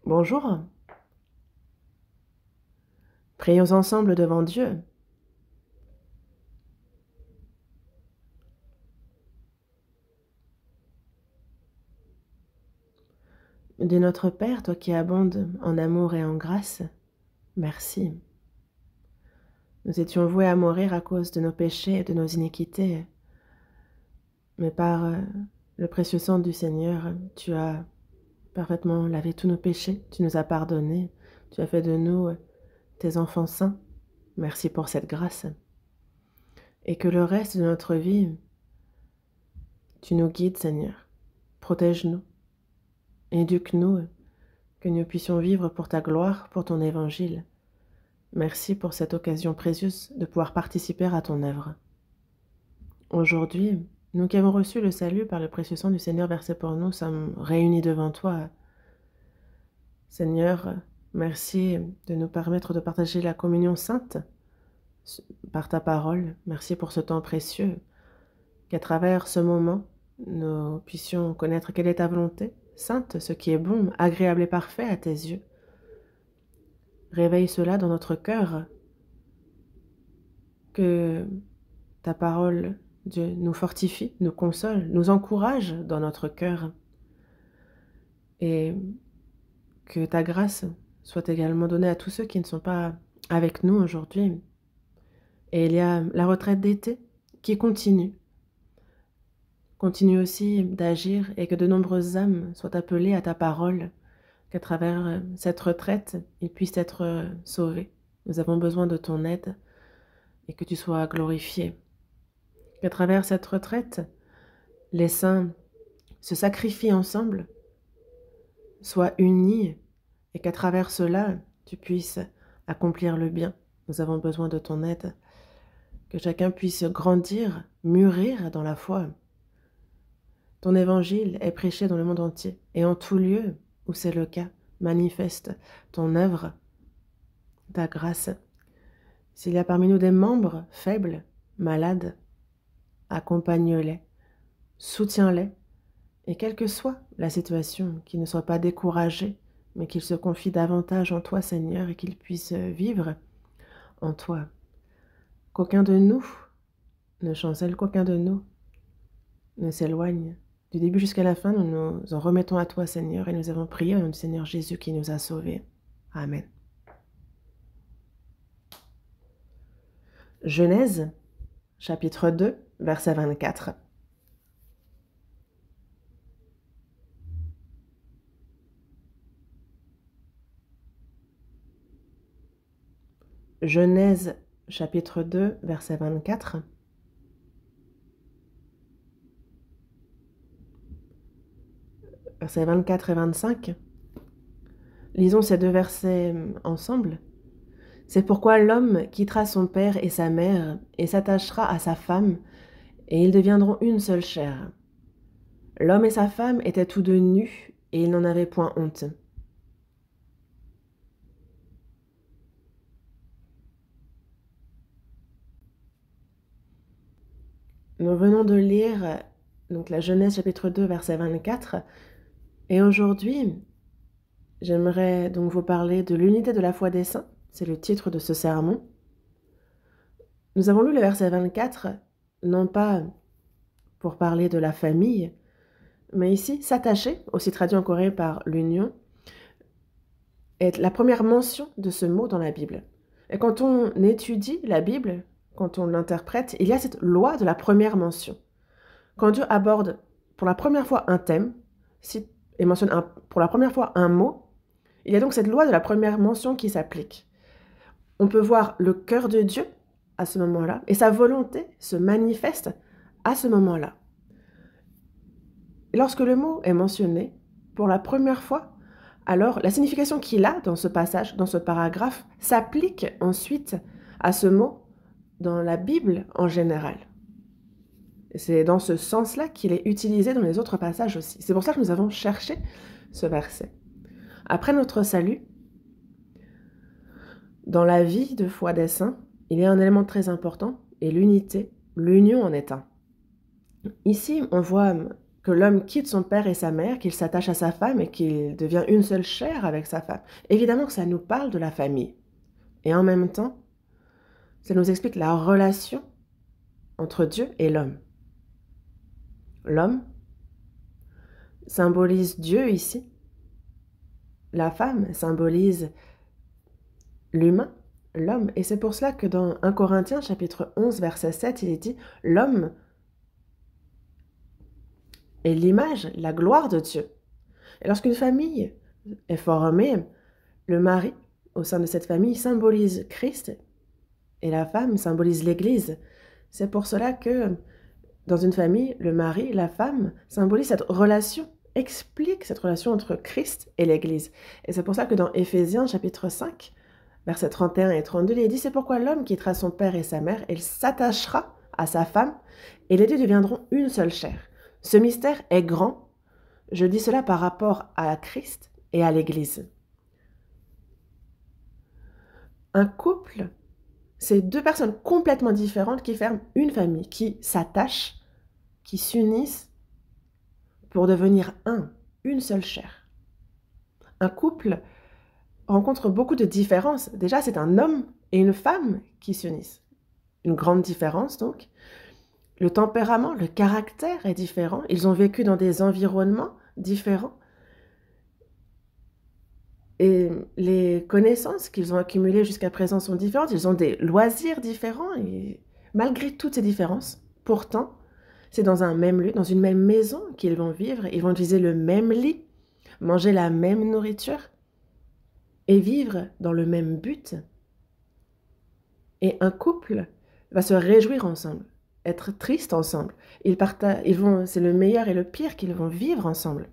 Bonjour, prions ensemble devant Dieu. Dieu notre Père, toi qui abondes en amour et en grâce, merci. Nous étions voués à mourir à cause de nos péchés et de nos iniquités, mais par le précieux sang du Seigneur, tu as parfaitement lavé tous nos péchés, tu nous as pardonnés, tu as fait de nous tes enfants saints. Merci pour cette grâce. Et que le reste de notre vie, tu nous guides, Seigneur. Protège-nous, éduque-nous, que nous puissions vivre pour ta gloire, pour ton évangile. Merci pour cette occasion précieuse de pouvoir participer à ton œuvre. Aujourd'hui, nous qui avons reçu le salut par le précieux sang du Seigneur versé pour nous, sommes réunis devant toi. Seigneur, merci de nous permettre de partager la communion sainte par ta parole. Merci pour ce temps précieux, qu'à travers ce moment, nous puissions connaître quelle est ta volonté, sainte, ce qui est bon, agréable et parfait à tes yeux. Réveille cela dans notre cœur, que ta parole, Dieu, nous fortifie, nous console, nous encourage dans notre cœur, et que ta grâce soit également donnée à tous ceux qui ne sont pas avec nous aujourd'hui. Et il y a la retraite d'été qui continue aussi d'agir, et que de nombreuses âmes soient appelées à ta parole, qu'à travers cette retraite, ils puissent être sauvés. Nous avons besoin de ton aide, et que tu sois glorifié. Qu'à travers cette retraite, les saints se sacrifient ensemble, soient unis, et qu'à travers cela, tu puisses accomplir le bien. Nous avons besoin de ton aide, que chacun puisse grandir, mûrir dans la foi. Ton évangile est prêché dans le monde entier, et en tout lieu où c'est le cas, manifeste ton œuvre, ta grâce. S'il y a parmi nous des membres faibles, malades, accompagne-les, soutiens-les, et quelle que soit la situation, qu'ils ne soient pas découragés, mais qu'ils se confient davantage en toi, Seigneur, et qu'ils puissent vivre en toi. Qu'aucun de nous ne chancelle, qu'aucun de nous ne s'éloigne. Du début jusqu'à la fin, nous nous en remettons à toi, Seigneur, et nous avons prié au nom du Seigneur Jésus qui nous a sauvés. Amen. Genèse, chapitre 2, verset 24. Genèse, chapitre 2, verset 24. Versets 24 et 25. Lisons ces deux versets ensemble. C'est pourquoi l'homme quittera son père et sa mère et s'attachera à sa femme, et ils deviendront une seule chair. L'homme et sa femme étaient tous deux nus, et ils n'en avaient point honte. Nous venons de lire donc la Genèse chapitre 2 verset 24, et aujourd'hui j'aimerais donc vous parler de l'unité de la foi des saints. C'est le titre de ce sermon. Nous avons lu le verset 24, non pas pour parler de la famille, mais ici, s'attacher, aussi traduit en coréen par l'union, est la première mention de ce mot dans la Bible. Et quand on étudie la Bible, quand on l'interprète, il y a cette loi de la première mention. Quand Dieu aborde pour la première fois un thème, et mentionne pour la première fois un mot, il y a donc cette loi de la première mention qui s'applique. On peut voir le cœur de Dieu à ce moment-là, et sa volonté se manifeste à ce moment-là. Et lorsque le mot est mentionné pour la première fois, alors la signification qu'il a dans ce passage, dans ce paragraphe, s'applique ensuite à ce mot dans la Bible en général. C'est dans ce sens-là qu'il est utilisé dans les autres passages aussi. C'est pour ça que nous avons cherché ce verset. Après notre salut, dans la vie de foi des saints, il y a un élément très important, et l'unité, l'union en est un. Ici, on voit que l'homme quitte son père et sa mère, qu'il s'attache à sa femme et qu'il devient une seule chair avec sa femme. Évidemment que ça nous parle de la famille. Et en même temps, ça nous explique la relation entre Dieu et l'homme. L'homme symbolise Dieu ici. La femme symbolise l'humain, l'homme. Et c'est pour cela que dans 1 Corinthiens chapitre 11, verset 7, il est dit « L'homme est l'image, la gloire de Dieu ». Et lorsqu'une famille est formée, le mari, au sein de cette famille, symbolise Christ et la femme symbolise l'Église. C'est pour cela que dans une famille, le mari, la femme symbolise cette relation, explique cette relation entre Christ et l'Église. Et c'est pour ça que dans Éphésiens chapitre 5, versets 31 et 32, il est dit « C'est pourquoi l'homme quittera son père et sa mère, il s'attachera à sa femme, et les deux deviendront une seule chair. » Ce mystère est grand. Je dis cela par rapport à Christ et à l'Église. Un couple, c'est deux personnes complètement différentes qui forment une famille, qui s'attachent, qui s'unissent pour devenir une seule chair. Un couple rencontre beaucoup de différences. Déjà, c'est un homme et une femme qui s'unissent. Une grande différence, donc. Le tempérament, le caractère est différent. Ils ont vécu dans des environnements différents. Et les connaissances qu'ils ont accumulées jusqu'à présent sont différentes. Ils ont des loisirs différents. Et malgré toutes ces différences, pourtant, c'est dans un même lieu, dans une même maison qu'ils vont vivre. Ils vont utiliser le même lit, manger la même nourriture et vivre dans le même but. Et un couple va se réjouir ensemble, être triste ensemble. C'est le meilleur et le pire qu'ils vont vivre ensemble.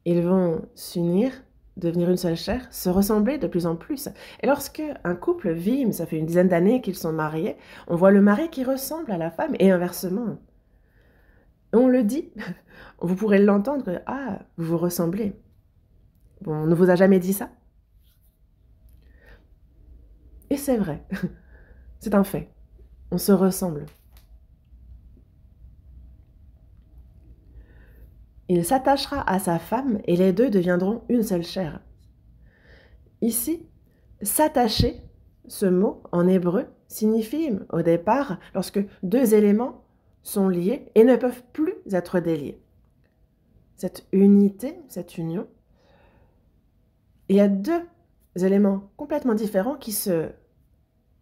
Ils vont s'unir, devenir une seule chair, se ressembler de plus en plus. Et lorsque un couple vit, mais ça fait une dizaine d'années qu'ils sont mariés, on voit le mari qui ressemble à la femme et inversement. On le dit, vous pourrez l'entendre, ah, vous vous ressemblez. Bon, on ne vous a jamais dit ça? Et c'est vrai, c'est un fait, on se ressemble. Il s'attachera à sa femme et les deux deviendront une seule chair. Ici, s'attacher, ce mot en hébreu, signifie au départ lorsque deux éléments sont liés et ne peuvent plus être déliés. Cette unité, cette union, il y a deux éléments complètement différents qui se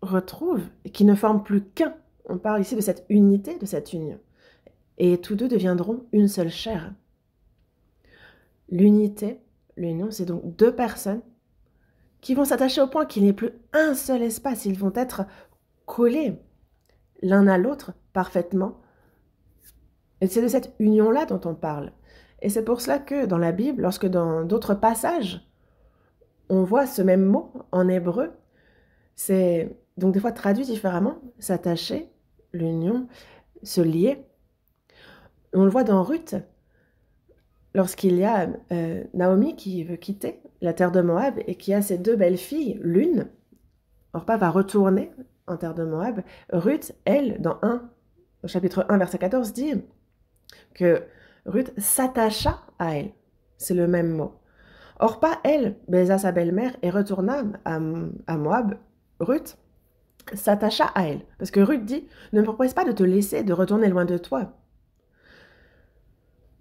retrouvent et qui ne forment plus qu'un. On parle ici de cette unité, de cette union. Et tous deux deviendront une seule chair. L'unité, l'union, c'est donc deux personnes qui vont s'attacher au point qu'il n'y ait plus un seul espace. Ils vont être collés l'un à l'autre parfaitement. Et c'est de cette union-là dont on parle. Et c'est pour cela que dans la Bible, lorsque dans d'autres passages, on voit ce même mot en hébreu, c'est donc des fois traduit différemment, s'attacher, l'union, se lier. On le voit dans Ruth, lorsqu'il y a Naomi qui veut quitter la terre de Moab et qui a ses deux belles-filles, l'une, Orpa va retourner en terre de Moab. Ruth, elle, au chapitre 1, verset 14, dit que Ruth s'attacha à elle. C'est le même mot. Orpa, elle, baisa sa belle-mère et retourna à Moab. Ruth s'attacha à elle. Parce que Ruth dit, ne me propose pas de te laisser, de retourner loin de toi.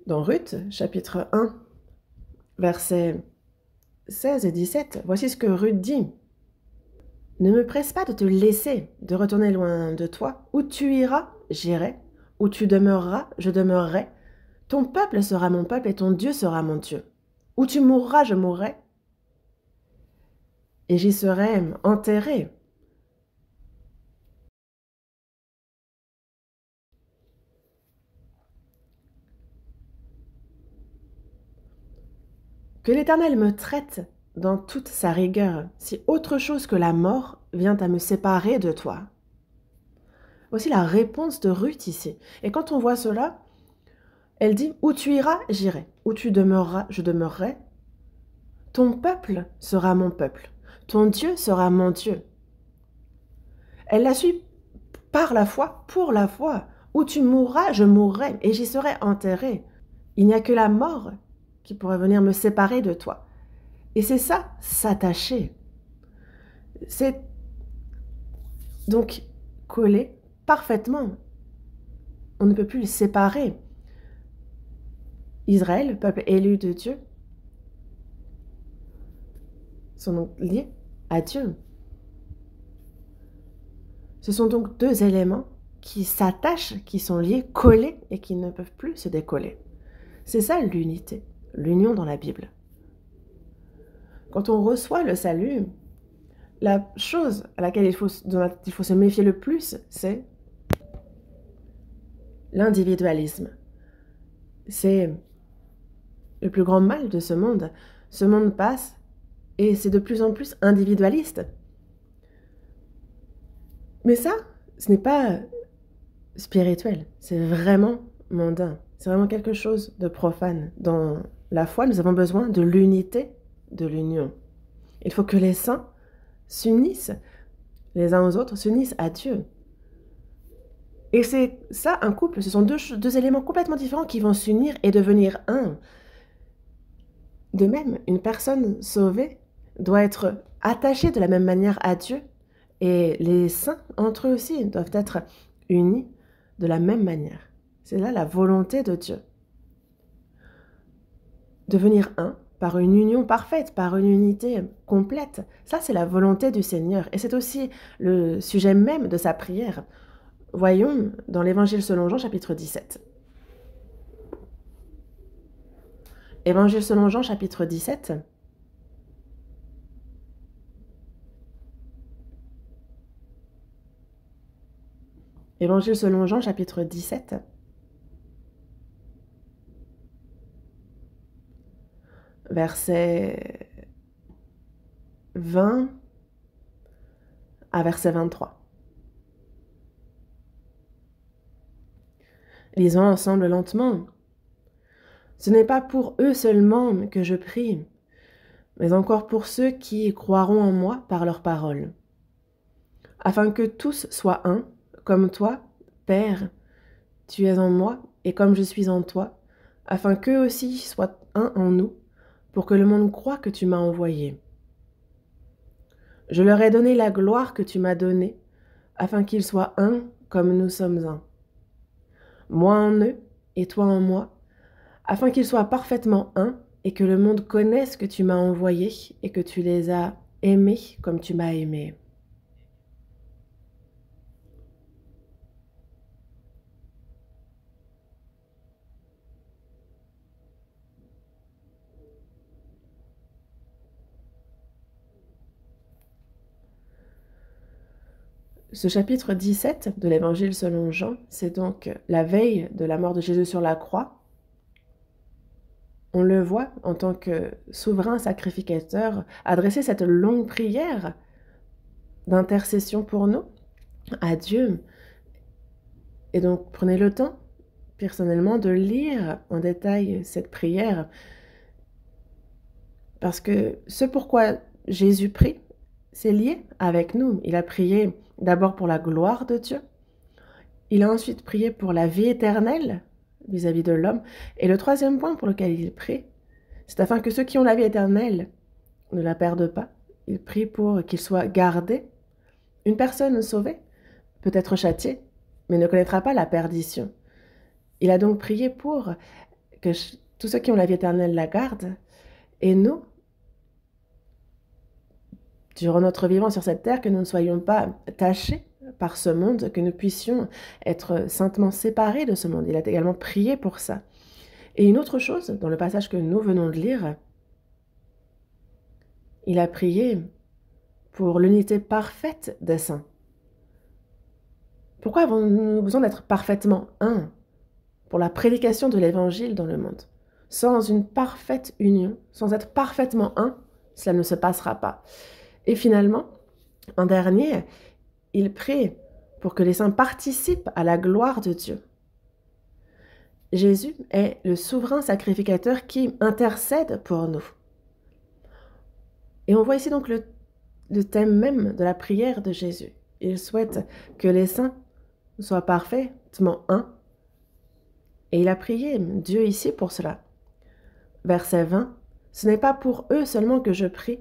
Dans Ruth, chapitre 1, versets 16 et 17, voici ce que Ruth dit. Ne me presse pas de te laisser, de retourner loin de toi. Où tu iras, j'irai. Où tu demeureras, je demeurerai. Ton peuple sera mon peuple et ton Dieu sera mon Dieu. Où tu mourras, je mourrai. Et j'y serai enterré. Que l'Éternel me traite dans toute sa rigueur, si autre chose que la mort vient à me séparer de toi. Voici la réponse de Ruth ici. Et quand on voit cela, elle dit, où tu iras, j'irai. Où tu demeureras, je demeurerai. Ton peuple sera mon peuple. Ton Dieu sera mon Dieu. Elle la suit par la foi, pour la foi. Où tu mourras, je mourrai, et j'y serai enterré. Il n'y a que la mort qui pourrait venir me séparer de toi. Et c'est ça, s'attacher. C'est donc collé parfaitement. On ne peut plus le séparer. Israël, peuple élu de Dieu, sont donc liés à Dieu. Ce sont donc deux éléments qui s'attachent, qui sont liés, collés et qui ne peuvent plus se décoller. C'est ça l'unité, l'union dans la Bible. Quand on reçoit le salut, la chose à laquelle il faut se méfier le plus, c'est l'individualisme. C'est le plus grand mal de ce monde. Ce monde passe et c'est de plus en plus individualiste. Mais ça, ce n'est pas spirituel, c'est vraiment mondain. C'est vraiment quelque chose de profane. Dans la foi, nous avons besoin de l'unité, de l'union. Il faut que les saints s'unissent les uns aux autres, s'unissent à Dieu. Et c'est ça, un couple, ce sont deux éléments complètement différents qui vont s'unir et devenir un. De même, une personne sauvée doit être attachée de la même manière à Dieu, et les saints, entre eux aussi, doivent être unis de la même manière. C'est là la volonté de Dieu. Devenir un par une union parfaite, par une unité complète. Ça, c'est la volonté du Seigneur. Et c'est aussi le sujet même de sa prière. Voyons dans l'Évangile selon Jean, chapitre 17. Évangile selon Jean, chapitre 17. Évangile selon Jean, chapitre 17. Verset 20 à verset 23. Lisons ensemble lentement. Ce n'est pas pour eux seulement que je prie, mais encore pour ceux qui croiront en moi par leur parole, afin que tous soient un, comme toi, Père, tu es en moi, et comme je suis en toi, afin qu'eux aussi soient un en nous, pour que le monde croie que tu m'as envoyé. Je leur ai donné la gloire que tu m'as donnée, afin qu'ils soient un comme nous sommes un. Moi en eux, et toi en moi, afin qu'ils soient parfaitement un, et que le monde connaisse que tu m'as envoyé, et que tu les as aimés comme tu m'as aimé. Ce chapitre 17 de l'Évangile selon Jean, c'est donc la veille de la mort de Jésus sur la croix. On le voit en tant que souverain sacrificateur adresser cette longue prière d'intercession pour nous à Dieu. Et donc prenez le temps personnellement de lire en détail cette prière, parce que ce pourquoi Jésus prie, c'est lié avec nous. Il a prié d'abord pour la gloire de Dieu. Il a ensuite prié pour la vie éternelle vis-à-vis de l'homme. Et le troisième point pour lequel il prie, c'est afin que ceux qui ont la vie éternelle ne la perdent pas. Il prie pour qu'ils soient gardés. Une personne sauvée peut être châtiée, mais ne connaîtra pas la perdition. Il a donc prié pour que tous ceux qui ont la vie éternelle la gardent. Et nous, durant notre vivant sur cette terre, que nous ne soyons pas tachés par ce monde, que nous puissions être saintement séparés de ce monde. Il a également prié pour ça. Et une autre chose, dans le passage que nous venons de lire, il a prié pour l'unité parfaite des saints. Pourquoi avons-nous besoin d'être parfaitement un pour la prédication de l'Évangile dans le monde? Sans une parfaite union, sans être parfaitement un, cela ne se passera pas. Et finalement, en dernier, il prie pour que les saints participent à la gloire de Dieu. Jésus est le souverain sacrificateur qui intercède pour nous. Et on voit ici donc le thème même de la prière de Jésus. Il souhaite que les saints soient parfaits parfaitement un. Et il a prié Dieu ici pour cela. Verset 20, « Ce n'est pas pour eux seulement que je prie,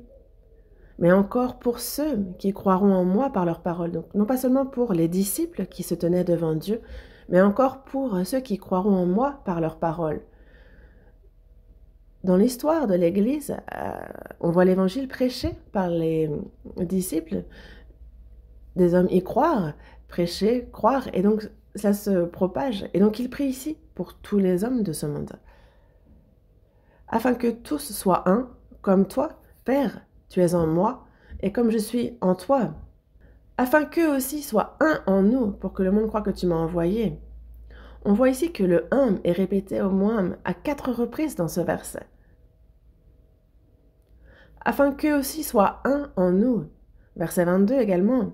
mais encore pour ceux qui croiront en moi par leur parole. » Donc, non pas seulement pour les disciples qui se tenaient devant Dieu, mais encore pour ceux qui croiront en moi par leur parole. Dans l'histoire de l'Église, on voit l'Évangile prêché par les disciples, des hommes y croire, prêcher, croire, et donc ça se propage. Et donc il prie ici pour tous les hommes de ce monde. Afin que tous soient un, comme toi, Père, tu es en moi, et comme je suis en toi. Afin qu'eux aussi soient un en nous, pour que le monde croie que tu m'as envoyé. On voit ici que le « un » est répété au moins à 4 reprises dans ce verset. Afin qu'eux aussi soient un en nous. Verset 22 également.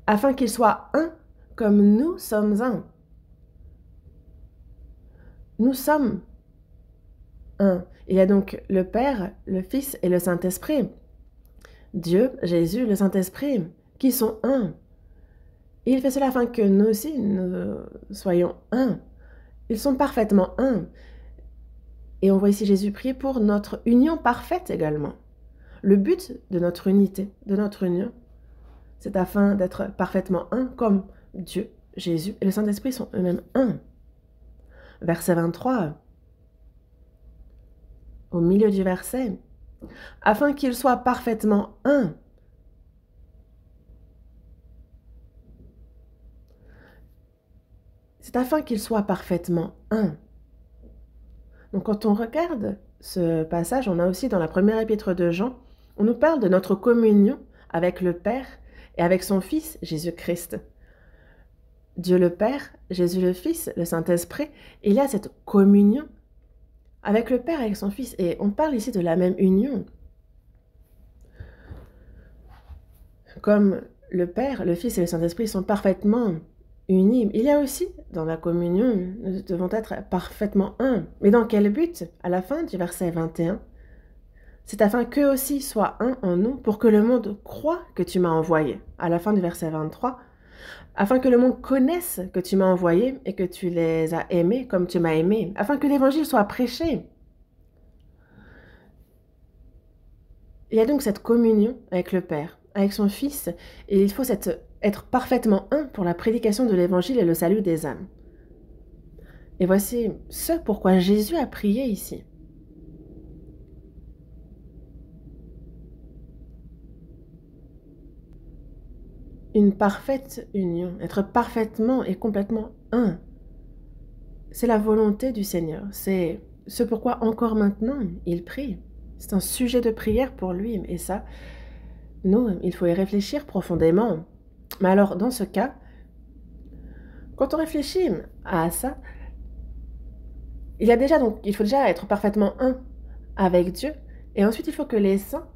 Afin qu'ils soient un comme nous sommes un. Nous sommes un. Il y a donc le Père, le Fils et le Saint-Esprit. Dieu, Jésus, le Saint-Esprit, qui sont un. Et il fait cela afin que nous aussi, nous soyons un. Ils sont parfaitement un. Et on voit ici Jésus prier pour notre union parfaite également. Le but de notre unité, de notre union, c'est afin d'être parfaitement un, comme Dieu, Jésus et le Saint-Esprit sont eux-mêmes un. Verset 23, au milieu du verset, « Afin qu'ils soient parfaitement un ». C'est afin qu'ils soient parfaitement un. Donc quand on regarde ce passage, on a aussi dans la première épître de Jean, on nous parle de notre communion avec le Père et avec son Fils, Jésus-Christ. Dieu le Père, Jésus le Fils, le Saint-Esprit, il y a cette communion avec le Père et avec son Fils. Et on parle ici de la même union. Comme le Père, le Fils et le Saint-Esprit sont parfaitement unis, il y a aussi dans la communion, nous devons être parfaitement un. Mais dans quel but? À la fin du verset 21, c'est afin qu'eux aussi soient un en nous, pour que le monde croie que tu m'as envoyé. À la fin du verset 23, afin que le monde connaisse que tu m'as envoyé et que tu les as aimés comme tu m'as aimé, afin que l'évangile soit prêché. Il y a donc cette communion avec le Père, avec son Fils, et il faut être parfaitement un pour la prédication de l'évangile et le salut des âmes. Et voici ce pourquoi Jésus a prié ici. Une parfaite union, être parfaitement et complètement un. C'est la volonté du Seigneur. C'est ce pourquoi encore maintenant il prie. C'est un sujet de prière pour lui. Et ça, nous, il faut y réfléchir profondément. Mais alors, dans ce cas, quand on réfléchit à ça, il faut déjà être parfaitement un avec Dieu. Et ensuite, il faut que les saints,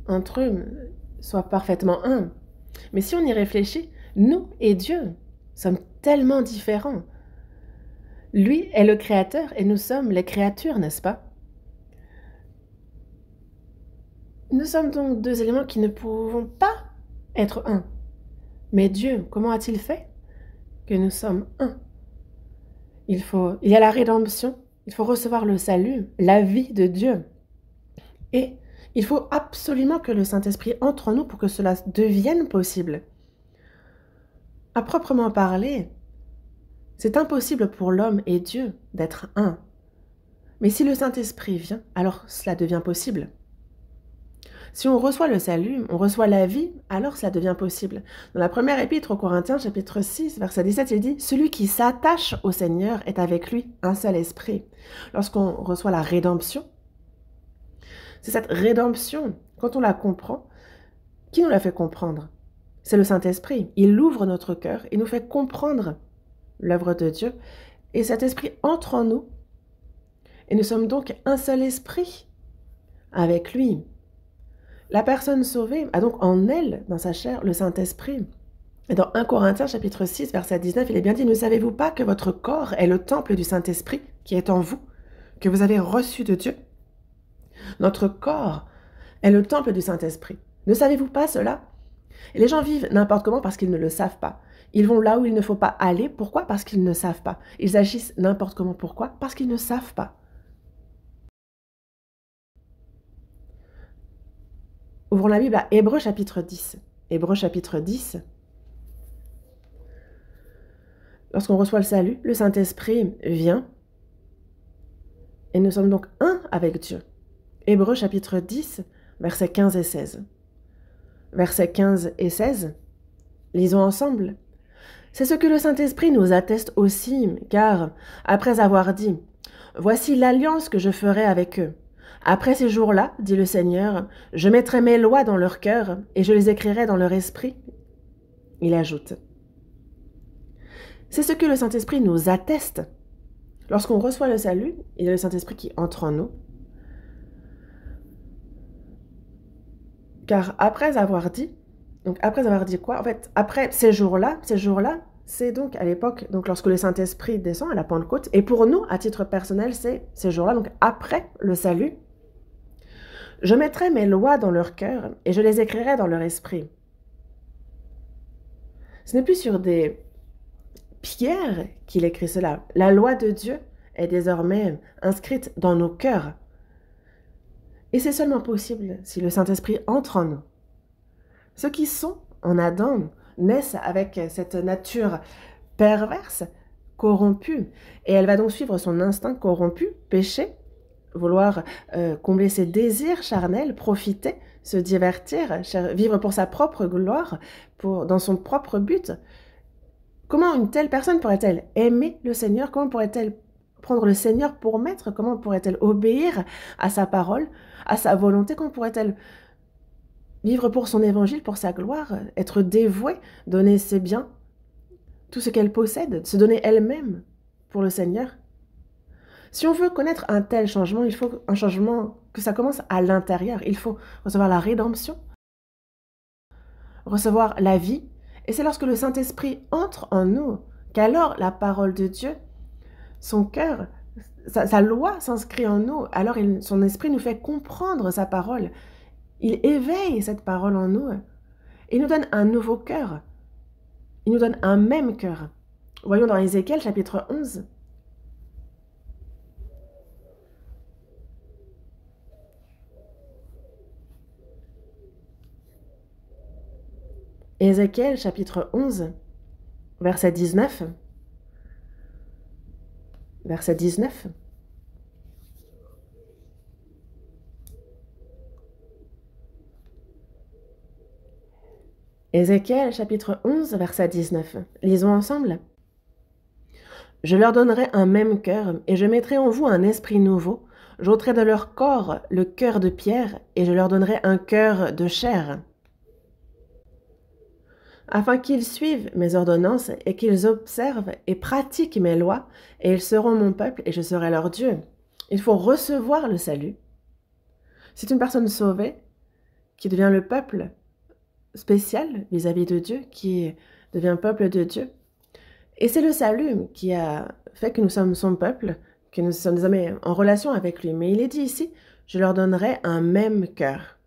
entre eux, soient parfaitement un. Mais si on y réfléchit, nous et Dieu sommes tellement différents. Lui est le Créateur et nous sommes les créatures, n'est-ce pas? Nous sommes donc deux éléments qui ne pouvons pas être un. Mais Dieu, comment a-t-il fait que nous sommes un? Il y a la rédemption, il faut recevoir le salut, la vie de Dieu. Et il faut absolument que le Saint-Esprit entre en nous pour que cela devienne possible. À proprement parler, c'est impossible pour l'homme et Dieu d'être un. Mais si le Saint-Esprit vient, alors cela devient possible. Si on reçoit le salut, on reçoit la vie, alors cela devient possible. Dans la première épître aux Corinthiens, chapitre 6, verset 17, il dit « Celui qui s'attache au Seigneur est avec lui un seul esprit. » Lorsqu'on reçoit la rédemption, c'est cette rédemption, quand on la comprend, qui nous la fait comprendre? C'est le Saint-Esprit. Il ouvre notre cœur et nous fait comprendre l'œuvre de Dieu. Et cet esprit entre en nous. Et nous sommes donc un seul esprit avec lui. La personne sauvée a donc en elle, dans sa chair, le Saint-Esprit. Et dans 1 Corinthiens, chapitre 6, verset 19, il est bien dit « Ne savez-vous pas que votre corps est le temple du Saint-Esprit qui est en vous, que vous avez reçu de Dieu ?» Notre corps est le temple du Saint-Esprit. Ne savez-vous pas cela? Et les gens vivent n'importe comment parce qu'ils ne le savent pas. Ils vont là où il ne faut pas aller. Pourquoi? Parce qu'ils ne savent pas. Ils agissent n'importe comment. Pourquoi? Parce qu'ils ne savent pas. Ouvrons la Bible à Hébreux chapitre 10. Hébreux chapitre 10. Lorsqu'on reçoit le salut, le Saint-Esprit vient et nous sommes donc un avec Dieu. Hébreux chapitre 10, versets 15 et 16. Versets 15 et 16, lisons ensemble. C'est ce que le Saint-Esprit nous atteste aussi, car, après avoir dit, « Voici l'alliance que je ferai avec eux. Après ces jours-là, dit le Seigneur, je mettrai mes lois dans leur cœur et je les écrirai dans leur esprit. » Il ajoute, c'est ce que le Saint-Esprit nous atteste. Lorsqu'on reçoit le salut, il y a le Saint-Esprit qui entre en nous. Car après avoir dit, donc après avoir dit quoi? En fait, après ces jours-là, c'est donc à l'époque, donc lorsque le Saint-Esprit descend à la Pentecôte, et pour nous, à titre personnel, c'est ces jours-là, donc après le salut, je mettrai mes lois dans leur cœur et je les écrirai dans leur esprit. Ce n'est plus sur des pierres qu'il écrit cela. La loi de Dieu est désormais inscrite dans nos cœurs. Et c'est seulement possible si le Saint-Esprit entre en nous. Ceux qui sont en Adam naissent avec cette nature perverse, corrompue, et elle va donc suivre son instinct corrompu, péché, vouloir combler ses désirs charnels, profiter, se divertir, vivre pour sa propre gloire, dans son propre but. Comment une telle personne pourrait-elle aimer le Seigneur? Comment pourrait-elle prendre le Seigneur pour maître? Comment pourrait-elle obéir à sa parole, à sa volonté? Comment pourrait-elle vivre pour son évangile, pour sa gloire, être dévouée, donner ses biens, tout ce qu'elle possède, se donner elle-même pour le Seigneur? Si on veut connaître un tel changement, il faut un changement que ça commence à l'intérieur. Il faut recevoir la rédemption, recevoir la vie. Et c'est lorsque le Saint-Esprit entre en nous qu'alors la parole de Dieu, son cœur, sa loi s'inscrit en nous. Alors son esprit nous fait comprendre sa parole. Il éveille cette parole en nous. Il nous donne un nouveau cœur. Il nous donne un même cœur. Voyons dans Ézéchiel chapitre 11. Ézéchiel chapitre 11, verset 19. Verset 19. Ézéchiel chapitre 11, verset 19. Lisons ensemble. Je leur donnerai un même cœur, et je mettrai en vous un esprit nouveau. J'ôterai de leur corps le cœur de pierre, et je leur donnerai un cœur de chair. Afin qu'ils suivent mes ordonnances, et qu'ils observent et pratiquent mes lois, et ils seront mon peuple, et je serai leur Dieu. Il faut recevoir le salut. C'est une personne sauvée qui devient le peuple spécial vis-à-vis de Dieu, qui devient peuple de Dieu. Et c'est le salut qui a fait que nous sommes son peuple, que nous sommes désormais en relation avec lui. Mais il est dit ici, je leur donnerai un même cœur.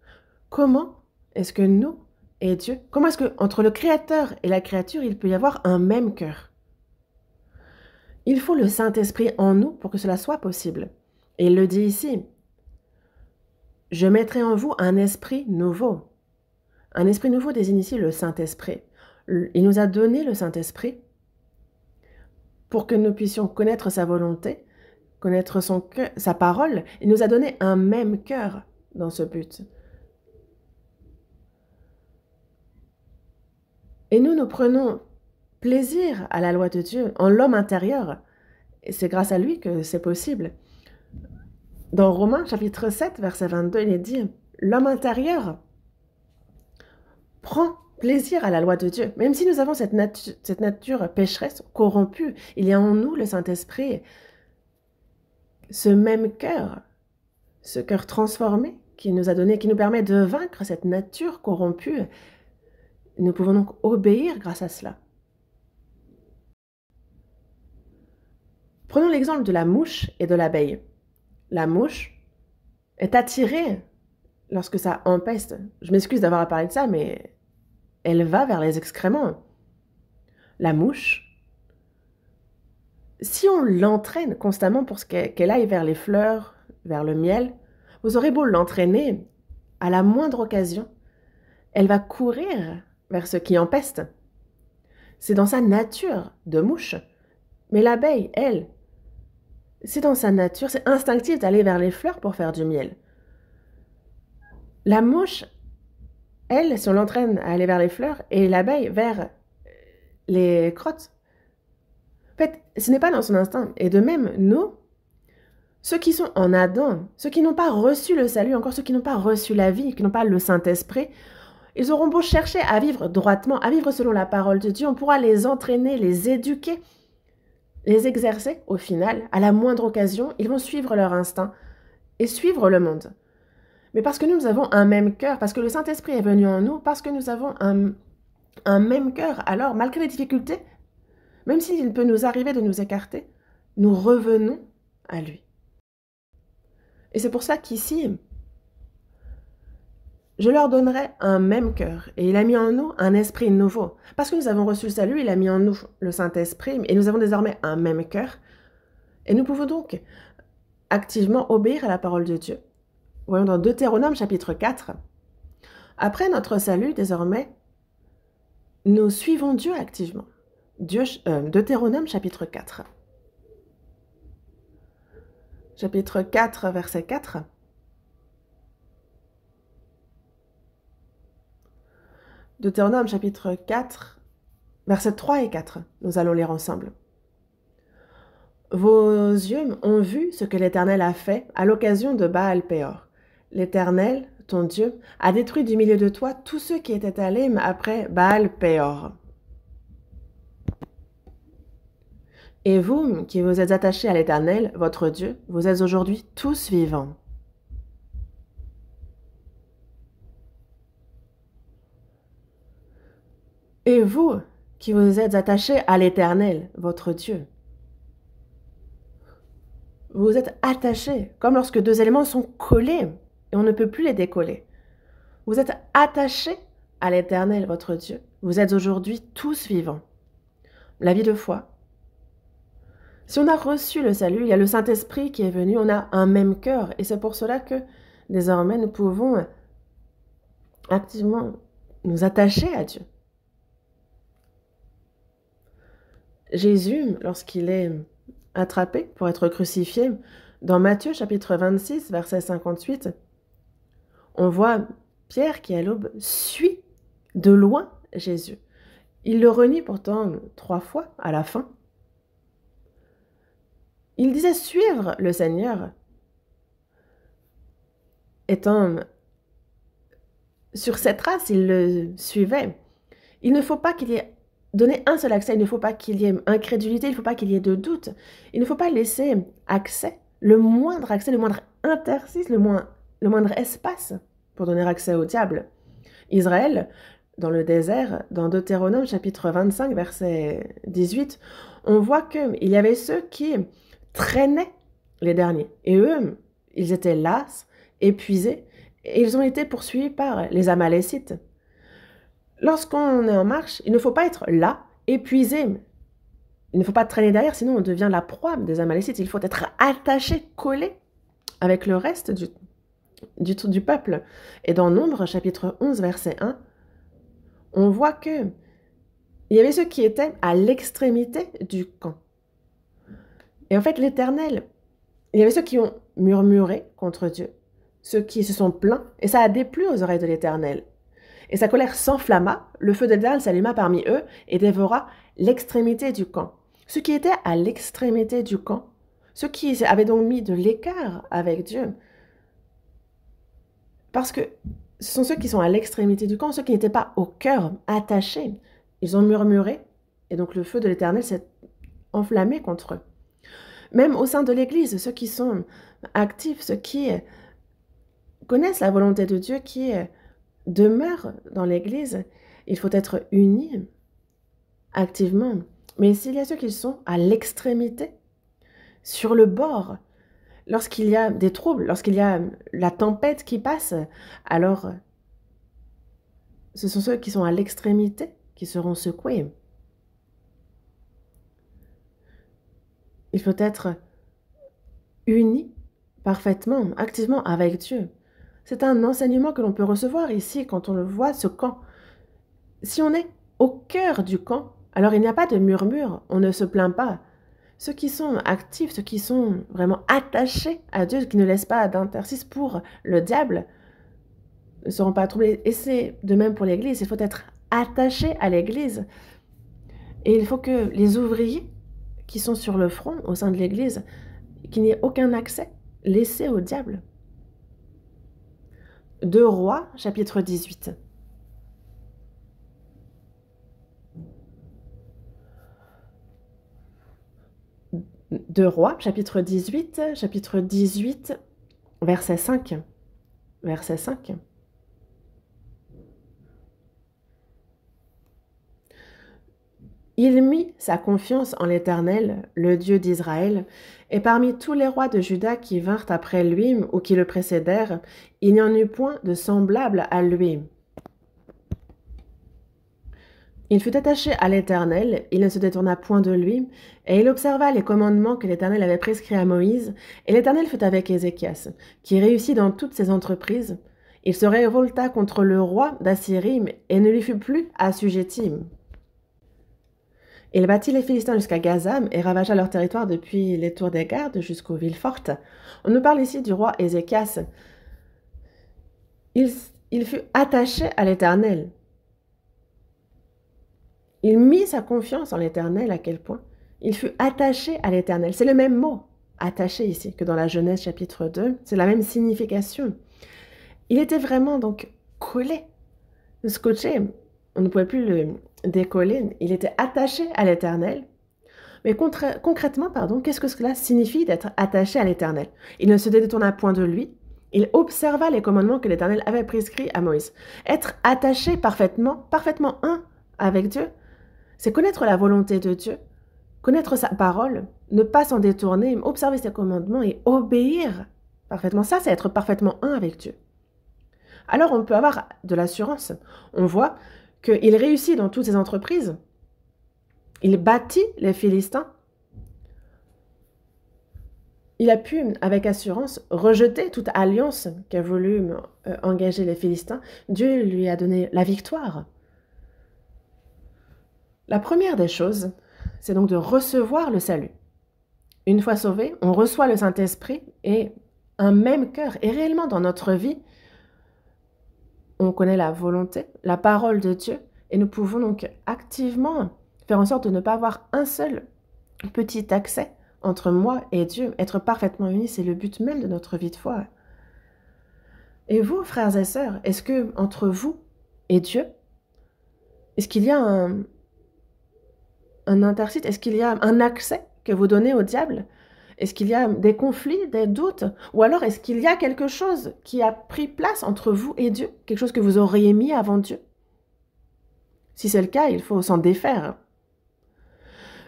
Comment est-ce que nous et Dieu, comment est-ce que entre le Créateur et la créature, il peut y avoir un même cœur? Il faut le Saint-Esprit en nous pour que cela soit possible. Et il le dit ici, je mettrai en vous un esprit nouveau. Un esprit nouveau désigne ici le Saint-Esprit. Il nous a donné le Saint-Esprit pour que nous puissions connaître sa volonté, connaître son cœur, sa parole. Il nous a donné un même cœur dans ce but. Et nous prenons plaisir à la loi de Dieu, en l'homme intérieur. Et c'est grâce à lui que c'est possible. Dans Romains chapitre 7, verset 22, il est dit, l'homme intérieur prend plaisir à la loi de Dieu. Même si nous avons cette nature pécheresse, corrompue, il y a en nous le Saint-Esprit, ce même cœur, ce cœur transformé qui nous a donné, qui nous permet de vaincre cette nature corrompue. Nous pouvons donc obéir grâce à cela. Prenons l'exemple de la mouche et de l'abeille. La mouche est attirée lorsque ça empeste. Je m'excuse d'avoir à parler de ça, mais elle va vers les excréments. la mouche, si on l'entraîne constamment pour qu'elle aille vers les fleurs, vers le miel, vous aurez beau l'entraîner, à la moindre occasion, elle va courir vers ce qui empeste. C'est dans sa nature de mouche. Mais l'abeille, elle, c'est dans sa nature, c'est instinctif d'aller vers les fleurs pour faire du miel. La mouche, elle, si on l'entraîne à aller vers les fleurs, et l'abeille vers les crottes. En fait, ce n'est pas dans son instinct. Et de même, nous, ceux qui sont en Adam, ceux qui n'ont pas reçu le salut, encore ceux qui n'ont pas reçu la vie, qui n'ont pas le Saint-Esprit, ils auront beau chercher à vivre droitement, à vivre selon la parole de Dieu, on pourra les entraîner, les éduquer, les exercer. Au final, à la moindre occasion, ils vont suivre leur instinct et suivre le monde. Mais parce que nous avons un même cœur, parce que le Saint-Esprit est venu en nous, parce que nous avons un même cœur, alors malgré les difficultés, même s'il peut nous arriver de nous écarter, nous revenons à lui. Et c'est pour ça qu'ici, je leur donnerai un même cœur. Et il a mis en nous un esprit nouveau. Parce que nous avons reçu le salut, il a mis en nous le Saint-Esprit, et nous avons désormais un même cœur. Et nous pouvons donc activement obéir à la parole de Dieu. Voyons dans Deutéronome chapitre 4. Après notre salut, désormais, nous suivons Dieu activement. Deutéronome chapitre 4. Chapitre 4, verset 4. Deutéronome chapitre 4, versets 3 et 4. Nous allons lire ensemble. Vos yeux ont vu ce que l'Éternel a fait à l'occasion de Baal-Péor. L'Éternel, ton Dieu, a détruit du milieu de toi tous ceux qui étaient allés après Baal-Péor. Et vous, qui vous êtes attachés à l'Éternel, votre Dieu, vous êtes aujourd'hui tous vivants. Et vous, qui vous êtes attachés à l'Éternel, votre Dieu, vous êtes attachés, comme lorsque deux éléments sont collés et on ne peut plus les décoller. Vous êtes attachés à l'Éternel, votre Dieu. Vous êtes aujourd'hui tous vivants. La vie de foi. Si on a reçu le salut, il y a le Saint-Esprit qui est venu, on a un même cœur. Et c'est pour cela que désormais nous pouvons activement nous attacher à Dieu. Jésus, lorsqu'il est attrapé pour être crucifié, dans Matthieu chapitre 26, verset 58, on voit Pierre qui à l'aube suit de loin Jésus. Il le renie pourtant 3 fois à la fin. Il disait suivre le Seigneur, étant sur cette trace, il le suivait. Il ne faut pas qu'il y ait donné un seul accès, il ne faut pas qu'il y ait incrédulité, il ne faut pas qu'il y ait de doute. Il ne faut pas laisser accès, le moindre interstice, le moindre espace pour donner accès au diable. Israël, dans le désert, dans Deutéronome chapitre 25, verset 18, on voit qu'il y avait ceux qui traînaient les derniers. Et eux, ils étaient las, épuisés, et ils ont été poursuivis par les Amalécites. Lorsqu'on est en marche, il ne faut pas être là, épuisé. Il ne faut pas traîner derrière, sinon on devient la proie des Amalécites. Il faut être attaché, collé avec le reste du peuple. Et dans Nombre, chapitre 11, verset 1, on voit qu'il y avait ceux qui étaient à l'extrémité du camp. Et en fait, l'Éternel, il y avait ceux qui ont murmuré contre Dieu, ceux qui se sont plaints, et ça a déplu aux oreilles de l'Éternel. Et sa colère s'enflamma, le feu de l'Éternel s'alluma parmi eux et dévora l'extrémité du camp. Ceux qui étaient à l'extrémité du camp, ceux qui avaient donc mis de l'écart avec Dieu, parce que ce sont ceux qui sont à l'extrémité du camp, ceux qui n'étaient pas au cœur attachés. Ils ont murmuré, et donc le feu de l'Éternel s'est enflammé contre eux. Même au sein de l'Église, ceux qui sont actifs, ceux qui connaissent la volonté de Dieu, qui demeurent dans l'Église, il faut être unis activement. Mais s'il y a ceux qui sont à l'extrémité, sur le bord, lorsqu'il y a des troubles, lorsqu'il y a la tempête qui passe, alors ce sont ceux qui sont à l'extrémité qui seront secoués. Il faut être uni parfaitement, activement avec Dieu. C'est un enseignement que l'on peut recevoir ici quand on le voit, ce camp. Si on est au cœur du camp, alors il n'y a pas de murmure, on ne se plaint pas. Ceux qui sont actifs, ceux qui sont vraiment attachés à Dieu, qui ne laissent pas d'interstice pour le diable, ne seront pas troublés. Et c'est de même pour l'Église, il faut être attaché à l'Église. Et il faut que les ouvriers qui sont sur le front au sein de l'Église, qu'il n'y ait aucun accès laissé au diable. 2 Rois, chapitre 18. De Rois, chapitre 18, verset 5. Verset 5. Il mit sa confiance en l'Éternel, le Dieu d'Israël, et parmi tous les rois de Juda qui vinrent après lui ou qui le précédèrent, il n'y en eut point de semblable à lui. Il fut attaché à l'Éternel, il ne se détourna point de lui, et il observa les commandements que l'Éternel avait prescrits à Moïse, et l'Éternel fut avec Ézéchias, qui réussit dans toutes ses entreprises. Il se révolta contre le roi d'Assyrie, et ne lui fut plus assujetti. Il battit les Philistins jusqu'à Gazam et ravagea leur territoire depuis les tours des gardes jusqu'aux villes fortes. On nous parle ici du roi Ézéchias. Il fut attaché à l'Éternel. Il mit sa confiance en l'Éternel. À quel point? Il fut attaché à l'Éternel. C'est le même mot, attaché ici, que dans la Genèse chapitre 2. C'est la même signification. Il était vraiment donc collé, scotché. On ne pouvait plus le décoller. Il était attaché à l'Éternel. Mais concrètement, qu'est-ce que cela signifie d'être attaché à l'Éternel? Il ne se détourna point de lui. Il observa les commandements que l'Éternel avait prescrits à Moïse. Être attaché parfaitement un avec Dieu, c'est connaître la volonté de Dieu, connaître sa parole, ne pas s'en détourner, observer ses commandements et obéir parfaitement. Ça, c'est être parfaitement un avec Dieu. Alors, on peut avoir de l'assurance. On voit qu'il réussit dans toutes ses entreprises. Il bâtit les Philistins. Il a pu, avec assurance, rejeter toute alliance qu'a voulu engager les Philistins. Dieu lui a donné la victoire. La première des choses, c'est donc de recevoir le salut. Une fois sauvé, on reçoit le Saint-Esprit et un même cœur. Et réellement, dans notre vie, on connaît la volonté, la parole de Dieu, et nous pouvons donc activement faire en sorte de ne pas avoir un seul petit accès entre moi et Dieu. Être parfaitement unis, c'est le but même de notre vie de foi. Et vous, frères et sœurs, est-ce que entre vous et Dieu, est-ce qu'il y a un interstice? Est-ce qu'il y a un accès que vous donnez au diable? Est-ce qu'il y a des conflits, des doutes? Ou alors est-ce qu'il y a quelque chose qui a pris place entre vous et Dieu? Quelque chose que vous auriez mis avant Dieu? Si c'est le cas, il faut s'en défaire.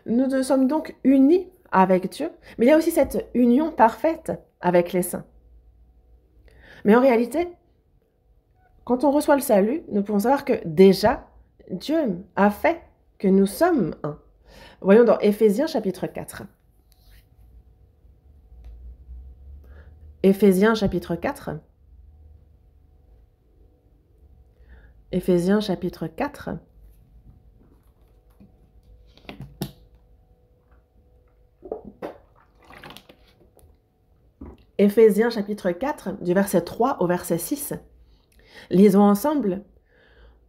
Nous sommes donc unis avec Dieu, mais il y a aussi cette union parfaite avec les saints. Mais en réalité, quand on reçoit le salut, nous pouvons savoir que déjà, Dieu a fait que nous sommes un. Voyons dans Éphésiens chapitre 4. Éphésiens chapitre 4. Éphésiens chapitre 4. Éphésiens chapitre 4, du verset 3 au verset 6. Lisons ensemble.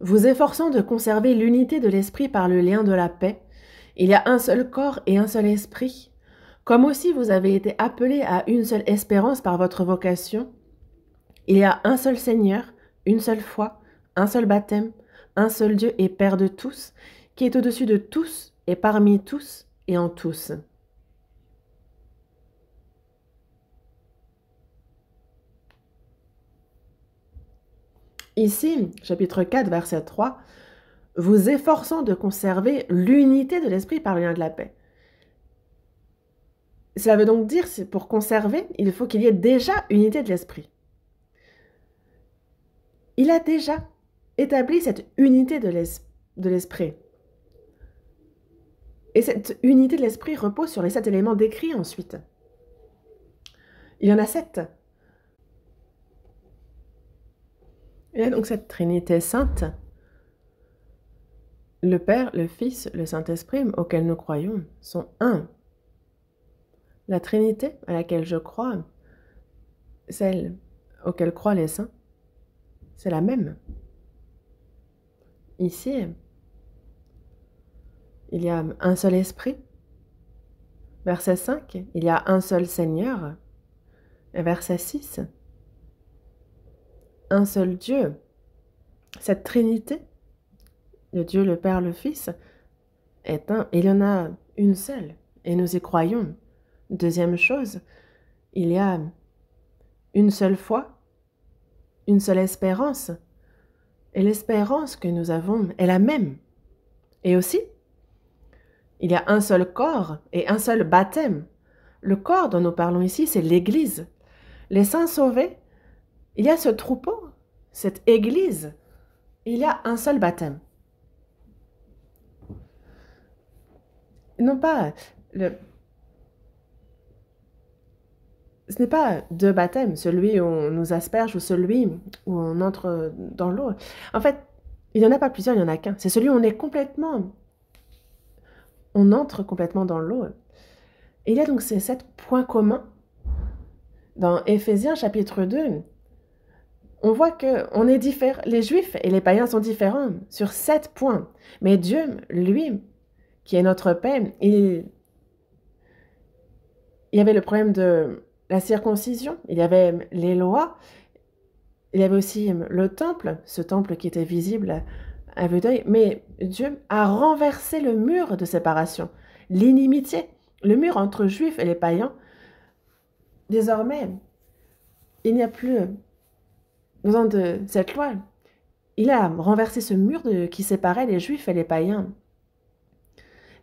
Vous efforçant de conserver l'unité de l'esprit par le lien de la paix, il y a un seul corps et un seul esprit, comme aussi vous avez été appelés à une seule espérance par votre vocation. Il y a un seul Seigneur, une seule foi, un seul baptême, un seul Dieu et Père de tous, qui est au-dessus de tous et parmi tous et en tous. Ici, chapitre 4, verset 3, vous efforçant de conserver l'unité de l'esprit par le lien de la paix. Cela veut donc dire, que pour conserver, il faut qu'il y ait déjà unité de l'esprit. Il a déjà établi cette unité de l'esprit. Et cette unité de l'esprit repose sur les 7 éléments décrits ensuite. Il y en a 7. Il y a donc cette Trinité sainte, le Père, le Fils, le Saint-Esprit, auxquels nous croyons, sont un. La Trinité à laquelle je crois, celle auquel croient les saints, c'est la même. Ici, il y a un seul esprit. Verset 5, il y a un seul Seigneur. Et verset 6, un seul Dieu. Cette Trinité, le Dieu, le Père, le Fils, est un. Il y en a une seule, et nous y croyons. Deuxième chose, il y a une seule foi, une seule espérance. Et l'espérance que nous avons est la même. Et aussi, il y a un seul corps et un seul baptême. Le corps dont nous parlons ici, c'est l'Église. Les saints sauvés, il y a ce troupeau, cette Église. Il y a un seul baptême. Non pas ce n'est pas deux baptêmes, celui où on nous asperge ou celui où on entre dans l'eau. En fait, il n'y en a pas plusieurs, il n'y en a qu'un. C'est celui où on entre complètement dans l'eau. Et il y a donc ces 7 points communs. Dans Éphésiens chapitre 2, on voit que les Juifs et les païens sont différents sur 7 points. Mais Dieu, lui, qui est notre Père, il y avait le problème de la circoncision, il y avait les lois, il y avait aussi le temple, ce temple qui était visible à vue d'œil, mais Dieu a renversé le mur de séparation, l'inimitié, le mur entre Juifs et les païens. Désormais, il n'y a plus besoin de cette loi. Il a renversé ce mur qui séparait les Juifs et les païens.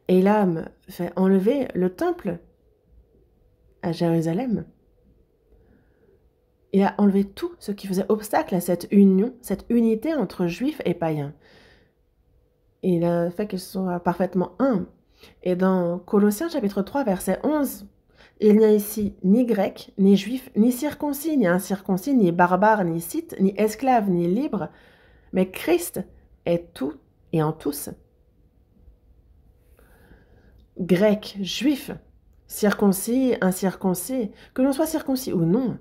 Et il a fait enlever le temple à Jérusalem. Il a enlevé tout ce qui faisait obstacle à cette union, cette unité entre Juifs et païens. Il a fait qu'ils soient parfaitement un. Et dans Colossiens chapitre 3, verset 11, il n'y a ici ni grec, ni juif, ni circoncis, ni incirconcis, ni barbare, ni scythe, ni esclave, ni libre, mais Christ est tout et en tous. Grec, juif, circoncis, incirconcis, que l'on soit circoncis ou non,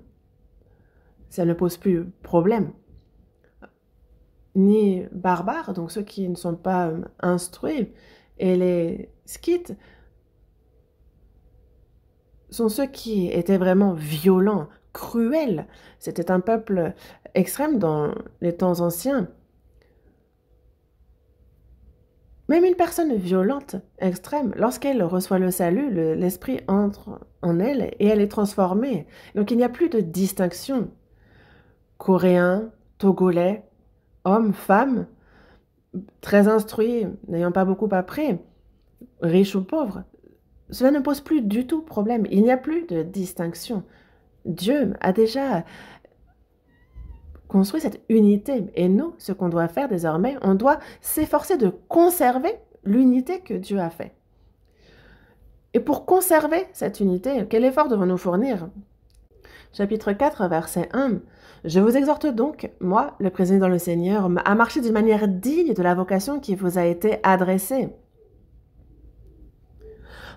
ça ne pose plus problème. Ni barbares, donc ceux qui ne sont pas instruits, et les scythes sont ceux qui étaient vraiment violents, cruels. C'était un peuple extrême dans les temps anciens. Même une personne violente, extrême, lorsqu'elle reçoit le salut, l'esprit entre en elle et elle est transformée. Donc il n'y a plus de distinction. Coréens, Togolais, hommes, femmes, très instruits, n'ayant pas beaucoup appris, riches ou pauvres, cela ne pose plus du tout problème. Il n'y a plus de distinction. Dieu a déjà construit cette unité. Et nous, ce qu'on doit faire désormais, on doit s'efforcer de conserver l'unité que Dieu a faite. Et pour conserver cette unité, quel effort devons-nous fournir? Chapitre 4, verset 1. « Je vous exhorte donc, moi, le président dans le Seigneur, à marcher d'une manière digne de la vocation qui vous a été adressée.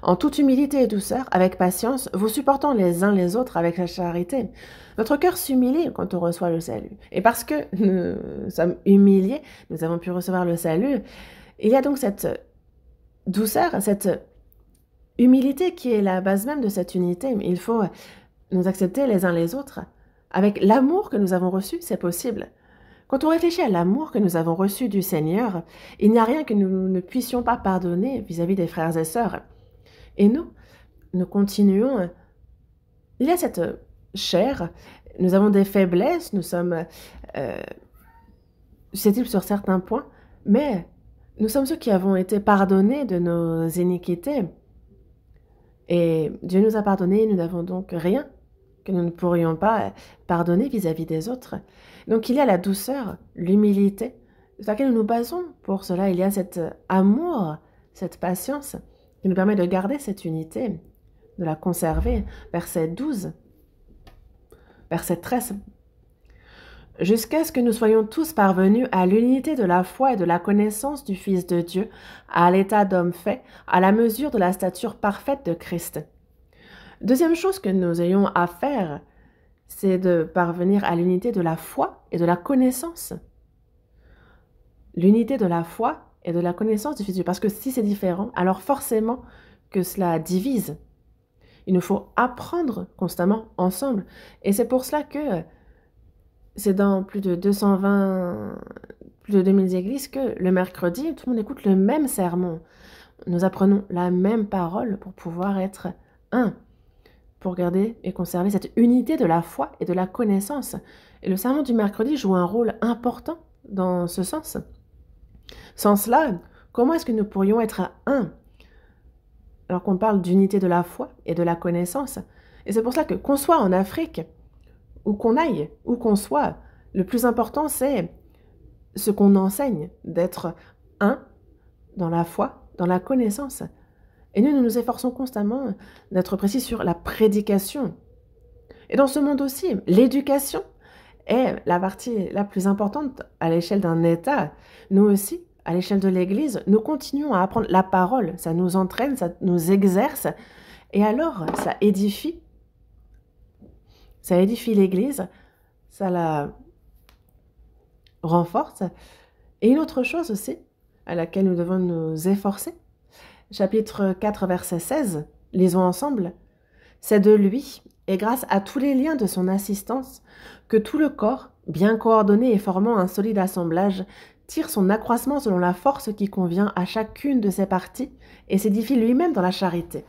En toute humilité et douceur, avec patience, vous supportant les uns les autres avec la charité. » Notre cœur s'humilie quand on reçoit le salut. Et parce que nous sommes humiliés, nous avons pu recevoir le salut, il y a donc cette douceur, cette humilité qui est la base même de cette unité. Il faut nous accepter les uns les autres. Avec l'amour que nous avons reçu, c'est possible. Quand on réfléchit à l'amour que nous avons reçu du Seigneur, il n'y a rien que nous ne puissions pas pardonner vis-à-vis des frères et sœurs. Et nous continuons. Il y a cette chair, nous avons des faiblesses, nous sommes susceptibles sur certains points, mais nous sommes ceux qui avons été pardonnés de nos iniquités. Et Dieu nous a pardonnés, nous n'avons donc rien que nous ne pourrions pas pardonner vis-à-vis des autres. Donc il y a la douceur, l'humilité, sur laquelle nous nous basons. Pour cela, il y a cet amour, cette patience. qui nous permet de garder cette unité, de la conserver. Verset 12, verset 13. Jusqu'à ce que nous soyons tous parvenus à l'unité de la foi et de la connaissance du Fils de Dieu, à l'état d'homme fait, à la mesure de la stature parfaite de Christ. Deuxième chose que nous ayons à faire, c'est de parvenir à l'unité de la foi et de la connaissance. L'unité de la foi et de la connaissance du Fils de Dieu. Parce que si c'est différent, alors forcément que cela divise. Il nous faut apprendre constamment ensemble. Et c'est pour cela que c'est dans plus de 220, plus de 2000 églises que le mercredi, tout le monde écoute le même sermon. Nous apprenons la même parole pour pouvoir être un, pour garder et conserver cette unité de la foi et de la connaissance. Et le sermon du mercredi joue un rôle important dans ce sens. Sans cela, comment est-ce que nous pourrions être un, alors qu'on parle d'unité de la foi et de la connaissance? Et c'est pour ça que qu'on soit en Afrique, où qu'on aille, où qu'on soit, le plus important, c'est ce qu'on enseigne, d'être un dans la foi, dans la connaissance. Et nous nous efforçons constamment d'être précis sur la prédication. Et dans ce monde aussi, l'éducation est la partie la plus importante à l'échelle d'un État. Nous aussi, à l'échelle de l'Église, nous continuons à apprendre la parole. Ça nous entraîne, ça nous exerce. Et alors, ça édifie l'Église, ça la renforce. Et une autre chose aussi, à laquelle nous devons nous efforcer, chapitre 4, verset 16, lisons ensemble. C'est de lui, et grâce à tous les liens de son assistance, que tout le corps, bien coordonné et formant un solide assemblage, tire son accroissement selon la force qui convient à chacune de ses parties et s'édifie lui-même dans la charité.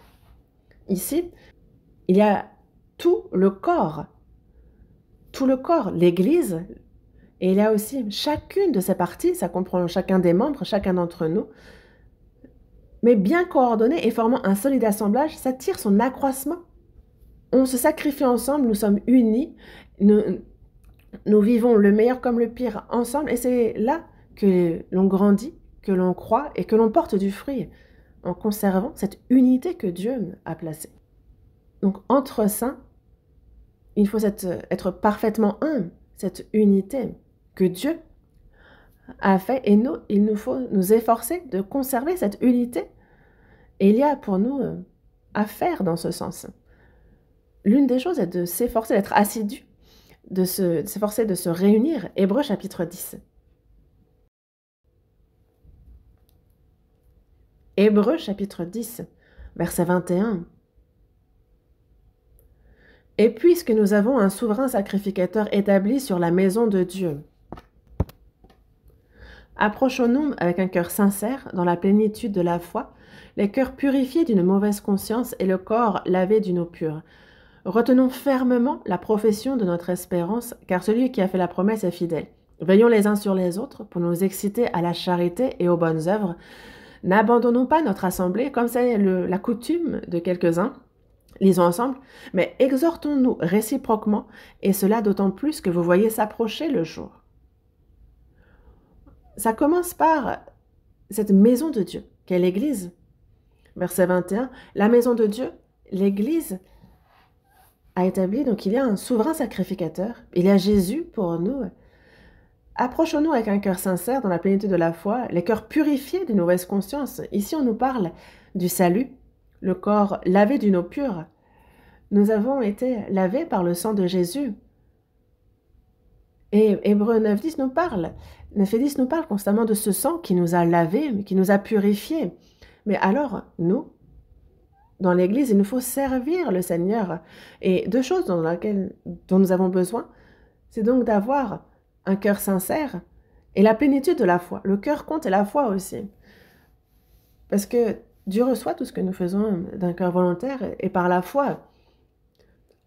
Ici, il y a tout le corps, l'Église, et il y a aussi chacune de ces parties, ça comprend chacun des membres, chacun d'entre nous, mais bien coordonné et formant un solide assemblage, ça tire son accroissement. On se sacrifie ensemble, nous sommes unis, nous vivons le meilleur comme le pire ensemble, et c'est là que l'on grandit, que l'on croit et que l'on porte du fruit, en conservant cette unité que Dieu a placée. Donc entre saints, il faut être parfaitement un, cette unité que Dieu a fait, et il nous faut nous efforcer de conserver cette unité. Et il y a pour nous à faire dans ce sens. L'une des choses est de s'efforcer d'être assidu, de s'efforcer de se réunir. Hébreux chapitre 10. Hébreux chapitre 10, verset 21. Et puisque nous avons un souverain sacrificateur établi sur la maison de Dieu, approchons-nous avec un cœur sincère, dans la plénitude de la foi, les cœurs purifiés d'une mauvaise conscience et le corps lavé d'une eau pure. Retenons fermement la profession de notre espérance, car celui qui a fait la promesse est fidèle. Veillons les uns sur les autres pour nous exciter à la charité et aux bonnes œuvres. N'abandonnons pas notre assemblée, comme c'est la coutume de quelques-uns. Lisons ensemble. Mais exhortons-nous réciproquement, et cela d'autant plus que vous voyez s'approcher le jour. Ça commence par cette maison de Dieu, qu'est l'Église. Verset 21, la maison de Dieu, l'Église a établi, donc il y a un souverain sacrificateur, il y a Jésus pour nous. Approchons-nous avec un cœur sincère dans la plénitude de la foi, les cœurs purifiés d'une mauvaise conscience. Ici, on nous parle du salut, le corps lavé d'une eau pure. Nous avons été lavés par le sang de Jésus. Et Hébreux 9.10 nous parle, 9.10 nous parle constamment de ce sang qui nous a lavés, qui nous a purifiés. Mais alors, nous, dans l'Église, il nous faut servir le Seigneur. Et deux choses dont nous avons besoin, c'est donc d'avoir un cœur sincère et la plénitude de la foi. Le cœur compte et la foi aussi. Parce que Dieu reçoit tout ce que nous faisons d'un cœur volontaire et par la foi.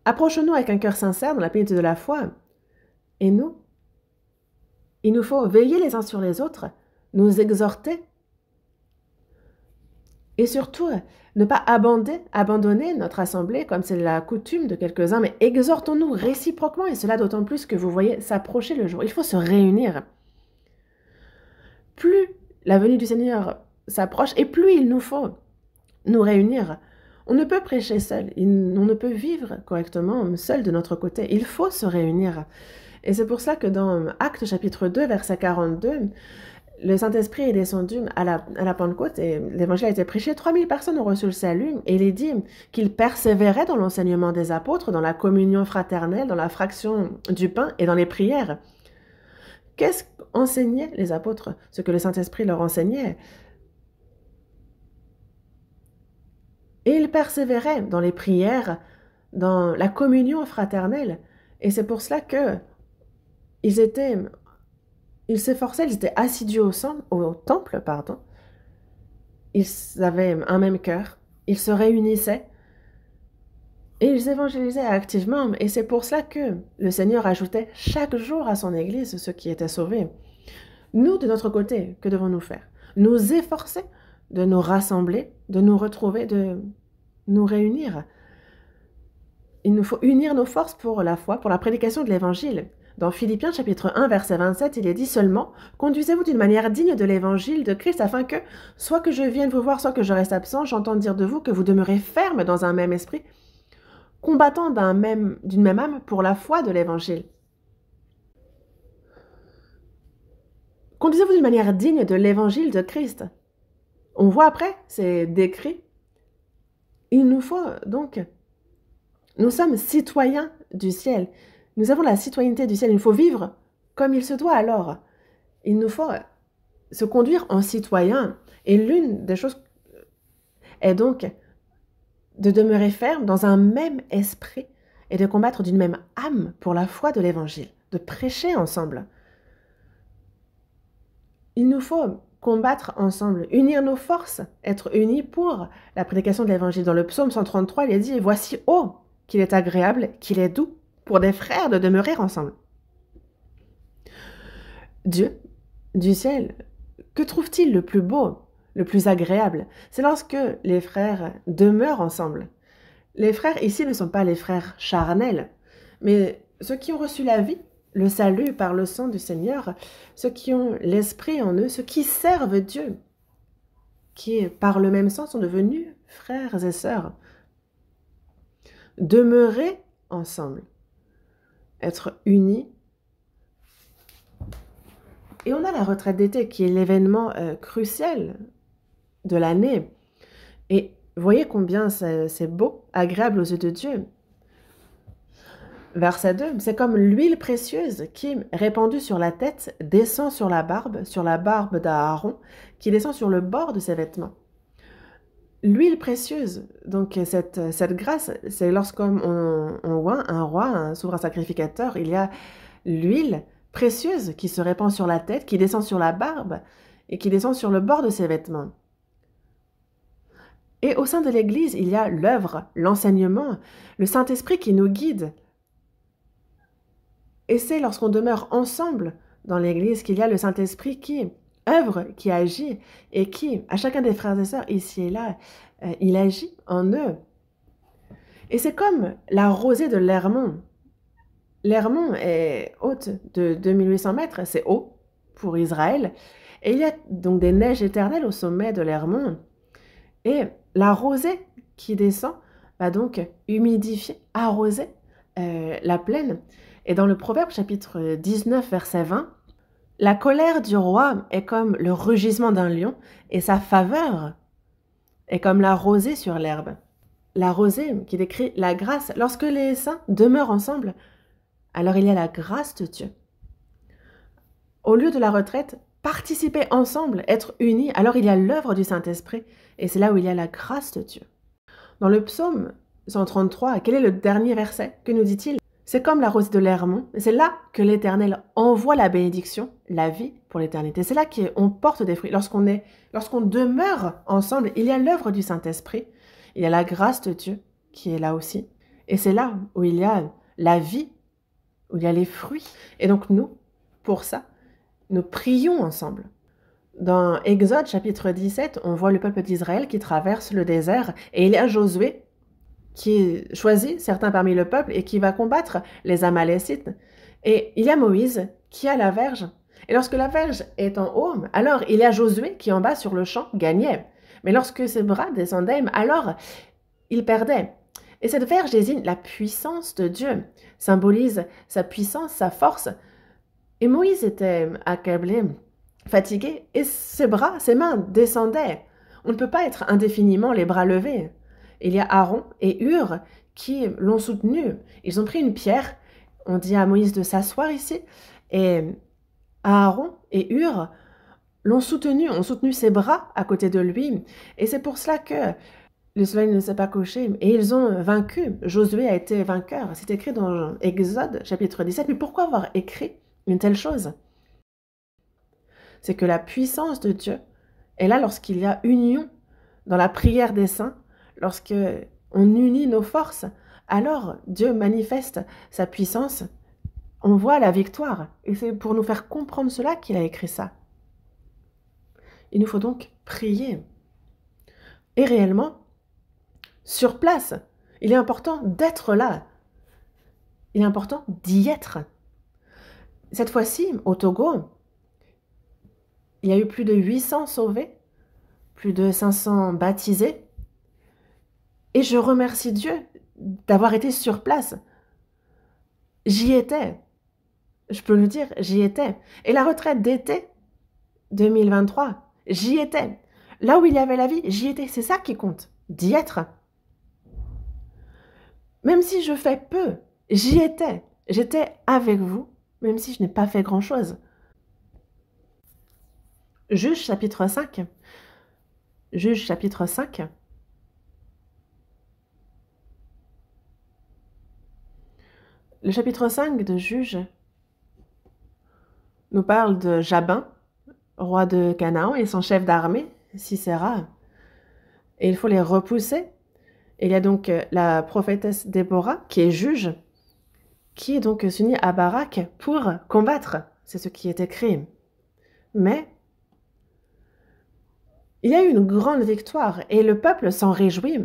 Approchons-nous avec un cœur sincère dans la plénitude de la foi. Et nous, il nous faut veiller les uns sur les autres, nous exhorter. Et surtout, ne pas abandonner notre assemblée comme c'est la coutume de quelques-uns, mais exhortons-nous réciproquement, et cela d'autant plus que vous voyez s'approcher le jour. Il faut se réunir. Plus la venue du Seigneur s'approche, et plus il nous faut nous réunir. On ne peut prêcher seul, on ne peut vivre correctement seul de notre côté. Il faut se réunir. Et c'est pour ça que dans Actes chapitre 2, verset 42, le Saint-Esprit est descendu à la Pentecôte et l'évangile a été prêché. 3000 personnes ont reçu le salut et il est dit qu'ils persévéraient dans l'enseignement des apôtres, dans la communion fraternelle, dans la fraction du pain et dans les prières. Qu'est-ce qu'enseignaient les apôtres? Ce que le Saint-Esprit leur enseignait. Et ils persévéraient dans les prières, dans la communion fraternelle. Et c'est pour cela que ils s'efforçaient, ils étaient assidus au temple, pardon. Ils avaient un même cœur, ils se réunissaient et ils évangélisaient activement. Et c'est pour cela que le Seigneur ajoutait chaque jour à son Église ceux qui étaient sauvés. Nous, de notre côté, que devons-nous faire? Nous efforcer de nous rassembler, de nous retrouver, de nous réunir. Il nous faut unir nos forces pour la foi, pour la prédication de l'Évangile. Dans Philippiens chapitre 1, verset 27, il est dit seulement « Conduisez-vous d'une manière digne de l'Évangile de Christ, afin que, soit que je vienne vous voir, soit que je reste absent, j'entende dire de vous que vous demeurez ferme dans un même esprit, combattant d'une même âme pour la foi de l'Évangile. » Conduisez-vous d'une manière digne de l'Évangile de Christ. On voit après, c'est décrit. Il nous faut donc... Nous sommes citoyens du ciel. Nous avons la citoyenneté du ciel. Il nous faut vivre comme il se doit alors. Il nous faut se conduire en citoyen. Et l'une des choses est donc de demeurer ferme dans un même esprit et de combattre d'une même âme pour la foi de l'Évangile, de prêcher ensemble. Il nous faut combattre ensemble, unir nos forces, être unis pour la prédication de l'Évangile. Dans le psaume 133, il est dit « Voici, ô qu'il est agréable, qu'il est doux pour des frères de demeurer ensemble. » Dieu, du ciel, que trouve-t-il le plus beau, le plus agréable? C'est lorsque les frères demeurent ensemble. Les frères ici ne sont pas les frères charnels, mais ceux qui ont reçu la vie, le salut par le sang du Seigneur, ceux qui ont l'esprit en eux, ceux qui servent Dieu, qui par le même sang sont devenus frères et sœurs. Demeurer ensemble, être unis. Et on a la retraite d'été qui est l'événement crucial de l'année. Et voyez combien c'est beau, agréable aux yeux de Dieu. Verset 2, c'est comme l'huile précieuse qui, répandue sur la tête, descend sur la barbe d'Aaron, qui descend sur le bord de ses vêtements. L'huile précieuse, donc cette grâce, c'est lorsqu'on oint un roi, un souverain sacrificateur, il y a l'huile précieuse qui se répand sur la tête, qui descend sur la barbe et qui descend sur le bord de ses vêtements. Et au sein de l'Église, il y a l'œuvre, l'enseignement, le Saint-Esprit qui nous guide. Et c'est lorsqu'on demeure ensemble dans l'Église qu'il y a le Saint-Esprit qui œuvre, qui agit et qui, à chacun des frères et sœurs ici et là, il agit en eux. Et c'est comme la rosée de l'Hermon. L'Hermon est haute de 2800 mètres, c'est haut pour Israël. Et il y a donc des neiges éternelles au sommet de l'Hermon. Et la rosée qui descend va donc humidifier, arroser la plaine. Et dans le Proverbe chapitre 19, verset 20, « La colère du roi est comme le rugissement d'un lion, et sa faveur est comme la rosée sur l'herbe. » La rosée qui décrit la grâce. Lorsque les saints demeurent ensemble, alors il y a la grâce de Dieu. Au lieu de la retraite, participer ensemble, être unis, alors il y a l'œuvre du Saint-Esprit, et c'est là où il y a la grâce de Dieu. Dans le psaume 133, quel est le dernier verset? Que nous dit-il? C'est comme la rosée de l'Hermon, c'est là que l'Éternel envoie la bénédiction, la vie pour l'éternité. C'est là qu'on porte des fruits. Lorsqu'on demeure ensemble, il y a l'œuvre du Saint-Esprit, il y a la grâce de Dieu qui est là aussi. Et c'est là où il y a la vie, où il y a les fruits. Et donc nous, pour ça, nous prions ensemble. Dans Exode chapitre 17, on voit le peuple d'Israël qui traverse le désert et il y a Josué qui choisit certains parmi le peuple et qui va combattre les Amalécites. Et il y a Moïse qui a la verge. Et lorsque la verge est en haut, alors il y a Josué qui en bas sur le champ gagnait. Mais lorsque ses bras descendaient, alors il perdait. Et cette verge désigne la puissance de Dieu, symbolise sa puissance, sa force. Et Moïse était accablé, fatigué, et ses bras, ses mains descendaient. On ne peut pas être indéfiniment les bras levés. Il y a Aaron et Hur qui l'ont soutenu. Ils ont pris une pierre, on dit à Moïse de s'asseoir ici, et Aaron et Hur l'ont soutenu, ont soutenu ses bras à côté de lui. Et c'est pour cela que le soleil ne s'est pas couché et ils ont vaincu. Josué a été vainqueur. C'est écrit dans Exode chapitre 17. Mais pourquoi avoir écrit une telle chose? C'est que la puissance de Dieu est là lorsqu'il y a union dans la prière des saints, lorsque on unit nos forces, alors Dieu manifeste sa puissance. On voit la victoire. Et c'est pour nous faire comprendre cela qu'il a écrit ça. Il nous faut donc prier. Et réellement, sur place, il est important d'être là. Il est important d'y être. Cette fois-ci, au Togo, il y a eu plus de 800 sauvés, plus de 500 baptisés. Et je remercie Dieu d'avoir été sur place. J'y étais. Je peux le dire, j'y étais. Et la retraite d'été 2023, j'y étais. Là où il y avait la vie, j'y étais. C'est ça qui compte, d'y être. Même si je fais peu, j'y étais. J'étais avec vous, même si je n'ai pas fait grand-chose. Juge chapitre 5. Juge chapitre 5. Le chapitre 5 de Juge nous parle de Jabin, roi de Canaan, et son chef d'armée, Sisera. Et il faut les repousser. Et il y a donc la prophétesse Déborah, qui est juge, qui est donc s'unit à Barak pour combattre. C'est ce qui est écrit. Mais il y a eu une grande victoire et le peuple s'en réjouit.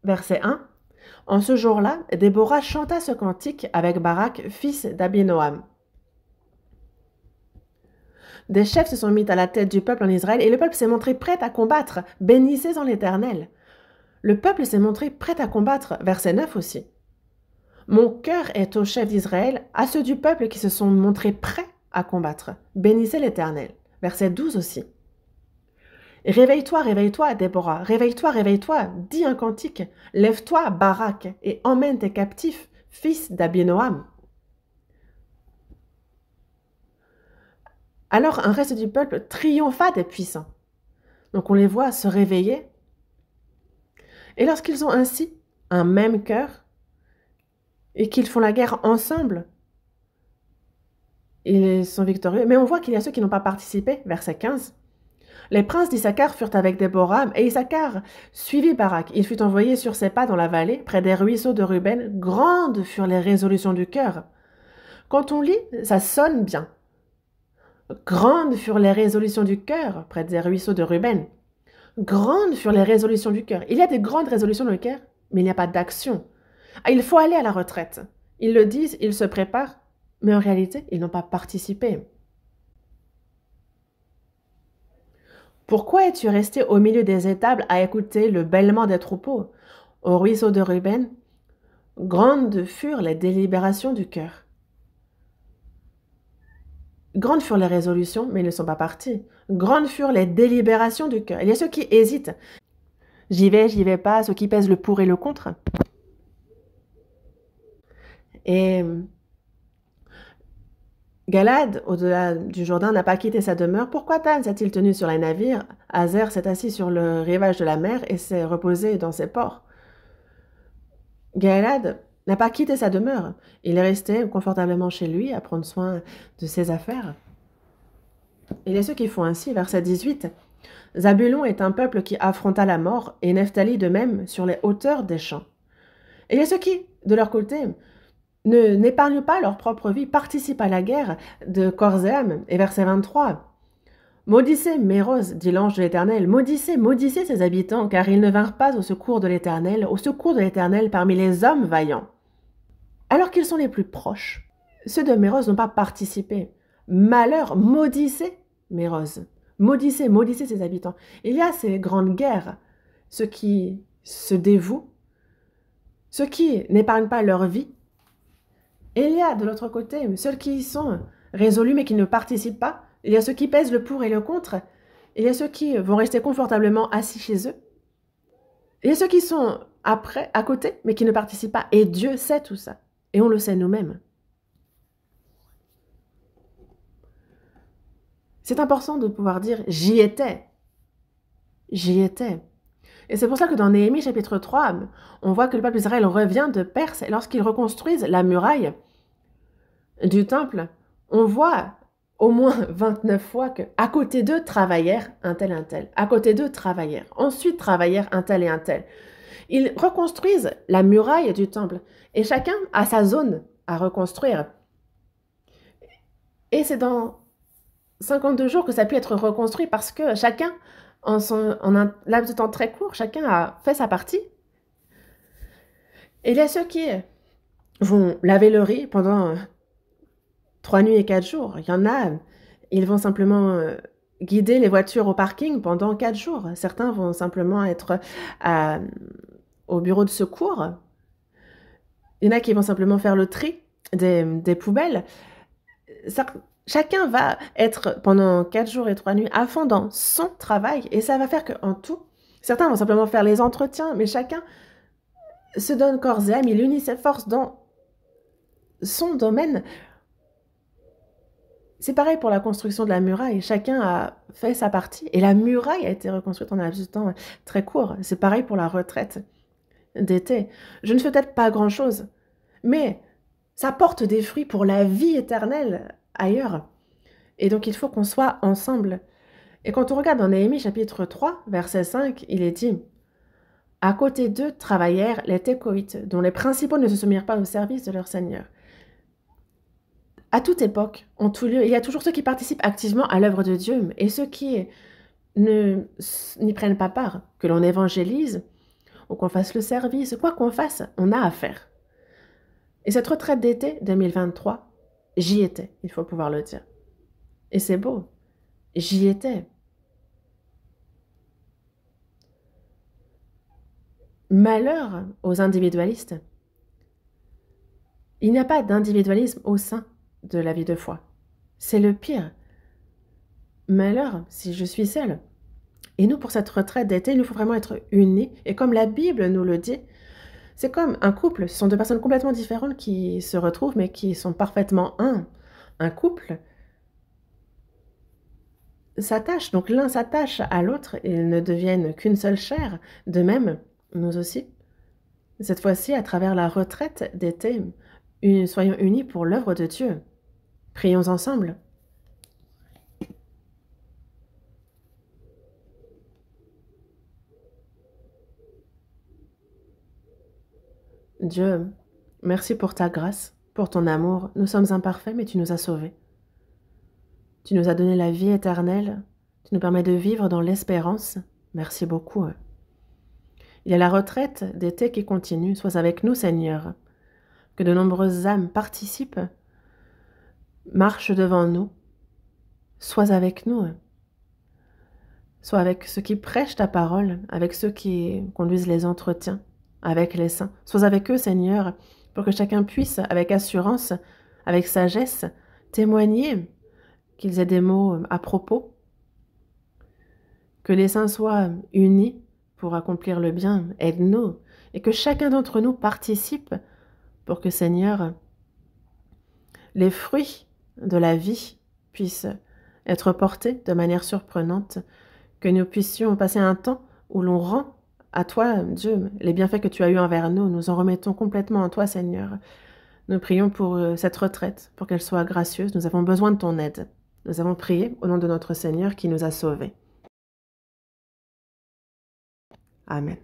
Verset 1. En ce jour-là, Déborah chanta ce cantique avec Barak, fils d'Abinoam. Des chefs se sont mis à la tête du peuple en Israël et le peuple s'est montré prêt à combattre. Bénissez en l'Éternel. Le peuple s'est montré prêt à combattre. Verset 9 aussi. Mon cœur est aux chefs d'Israël, à ceux du peuple qui se sont montrés prêts à combattre. Bénissez l'Éternel. Verset 12 aussi. Réveille-toi, réveille-toi, Déborah. Réveille-toi, réveille-toi. Dis un cantique. Lève-toi, Barak, et emmène tes captifs, fils d'Abinoam. Alors un reste du peuple triompha des puissants. Donc on les voit se réveiller. Et lorsqu'ils ont ainsi un même cœur et qu'ils font la guerre ensemble, ils sont victorieux. Mais on voit qu'il y a ceux qui n'ont pas participé, verset 15. Les princes d'Issachar furent avec Déborah, et Issachar suivit Barak. Il fut envoyé sur ses pas dans la vallée, près des ruisseaux de Ruben. Grandes furent les résolutions du cœur. Quand on lit, ça sonne bien. Grandes furent les résolutions du cœur, près des ruisseaux de Ruben. Grandes furent les résolutions du cœur. Il y a des grandes résolutions dans le cœur, mais il n'y a pas d'action. Il faut aller à la retraite. Ils le disent, ils se préparent, mais en réalité, ils n'ont pas participé. Pourquoi es-tu resté au milieu des étables à écouter le bêlement des troupeaux? Au ruisseau de Ruben, grandes furent les délibérations du cœur. Grandes furent les résolutions, mais ils ne sont pas partis. Grandes furent les délibérations du cœur. Il y a ceux qui hésitent. J'y vais pas, ceux qui pèsent le pour et le contre. Et Galad, au-delà du Jourdain, n'a pas quitté sa demeure. Pourquoi Dan s'est-il tenu sur les navires? Hazer s'est assis sur le rivage de la mer et s'est reposé dans ses ports. Galad n'a pas quitté sa demeure. Il est resté confortablement chez lui à prendre soin de ses affaires. Il y a ceux qui font ainsi, verset 18. Zabulon est un peuple qui affronta la mort, et Nephtali de même sur les hauteurs des champs. Et il y a ceux qui, de leur côté, n'épargnent pas leur propre vie, participent à la guerre de corps et âme. Et verset 23. Maudissez Méroz, dit l'ange de l'Éternel, maudissez, maudissez ses habitants, car ils ne vinrent pas au secours de l'Éternel parmi les hommes vaillants. Alors qu'ils sont les plus proches, ceux de Méroz n'ont pas participé. Malheur, maudissez Méroz. Maudissez ses habitants. Il y a ces grandes guerres ceux qui se dévouent, ceux qui n'épargnent pas leur vie. Et il y a de l'autre côté ceux qui sont résolus mais qui ne participent pas. Il y a ceux qui pèsent le pour et le contre. Il y a ceux qui vont rester confortablement assis chez eux. Il y a ceux qui sont après, à côté, mais qui ne participent pas. Et Dieu sait tout ça. Et on le sait nous-mêmes. C'est important de pouvoir dire « j'y étais ». J'y étais. Et c'est pour ça que dans Néhémie chapitre 3, on voit que le peuple d'Israël revient de Perse et lorsqu'ils reconstruisent la muraille du temple, on voit au moins 29 fois qu'à côté d'eux travaillèrent un tel, un tel. À côté d'eux travaillèrent. Ensuite travaillèrent un tel et un tel. Ils reconstruisent la muraille du temple et chacun a sa zone à reconstruire. Et c'est dans 52 jours que ça a pu être reconstruit parce que chacun, en un laps de temps très court, chacun a fait sa partie. Et il y a ceux qui vont laver le riz pendant 3 nuits et 4 jours. Il y en a, ils vont simplement guider les voitures au parking pendant 4 jours. Certains vont simplement être au bureau de secours. Il y en a qui vont simplement faire le tri des poubelles. Chacun va être pendant 4 jours et 3 nuits à fond dans son travail et ça va faire qu'en tout, certains vont simplement faire les entretiens, mais chacun se donne corps et âme, il unit ses forces dans son domaine. C'est pareil pour la construction de la muraille, chacun a fait sa partie et la muraille a été reconstruite en un laps de temps très court. C'est pareil pour la retraite d'été. Je ne fais peut-être pas grand-chose, mais ça porte des fruits pour la vie éternelle ailleurs. Et donc, il faut qu'on soit ensemble. Et quand on regarde dans Néhémie chapitre 3, verset 5, il est dit « À côté d'eux travaillèrent les Tékoïtes, dont les principaux ne se soumirent pas au service de leur Seigneur. » À toute époque, en tout lieu, il y a toujours ceux qui participent activement à l'œuvre de Dieu et ceux qui n'y prennent pas part, que l'on évangélise ou qu'on fasse le service, quoi qu'on fasse, on a à faire. Et cette retraite d'été 2023, j'y étais, il faut pouvoir le dire. Et c'est beau, j'y étais. Malheur aux individualistes. Il n'y a pas d'individualisme au sein de la vie de foi. C'est le pire. Malheur si je suis seule. Et nous, pour cette retraite d'été, il nous faut vraiment être unis. Et comme la Bible nous le dit, c'est comme un couple. Ce sont deux personnes complètement différentes qui se retrouvent, mais qui sont parfaitement un. Un couple s'attache, donc l'un s'attache à l'autre et ils ne deviennent qu'une seule chair. De même, nous aussi. Cette fois-ci, à travers la retraite d'été, soyons unis pour l'œuvre de Dieu. Prions ensemble. Dieu, merci pour ta grâce, pour ton amour. Nous sommes imparfaits, mais tu nous as sauvés. Tu nous as donné la vie éternelle. Tu nous permets de vivre dans l'espérance. Merci beaucoup. Il y a la retraite d'été qui continue. Sois avec nous, Seigneur. Que de nombreuses âmes participent, marchent devant nous. Sois avec nous. Sois avec ceux qui prêchent ta parole, avec ceux qui conduisent les entretiens, avec les saints. Sois avec eux, Seigneur, pour que chacun puisse, avec assurance, avec sagesse, témoigner qu'ils aient des mots à propos, que les saints soient unis pour accomplir le bien, aide-nous, et que chacun d'entre nous participe pour que, Seigneur, les fruits de la vie puissent être portés de manière surprenante, que nous puissions passer un temps où l'on rend à toi, Dieu, les bienfaits que tu as eus envers nous. Nous en remettons complètement en toi, Seigneur. Nous prions pour cette retraite, pour qu'elle soit gracieuse. Nous avons besoin de ton aide. Nous avons prié au nom de notre Seigneur qui nous a sauvés. Amen.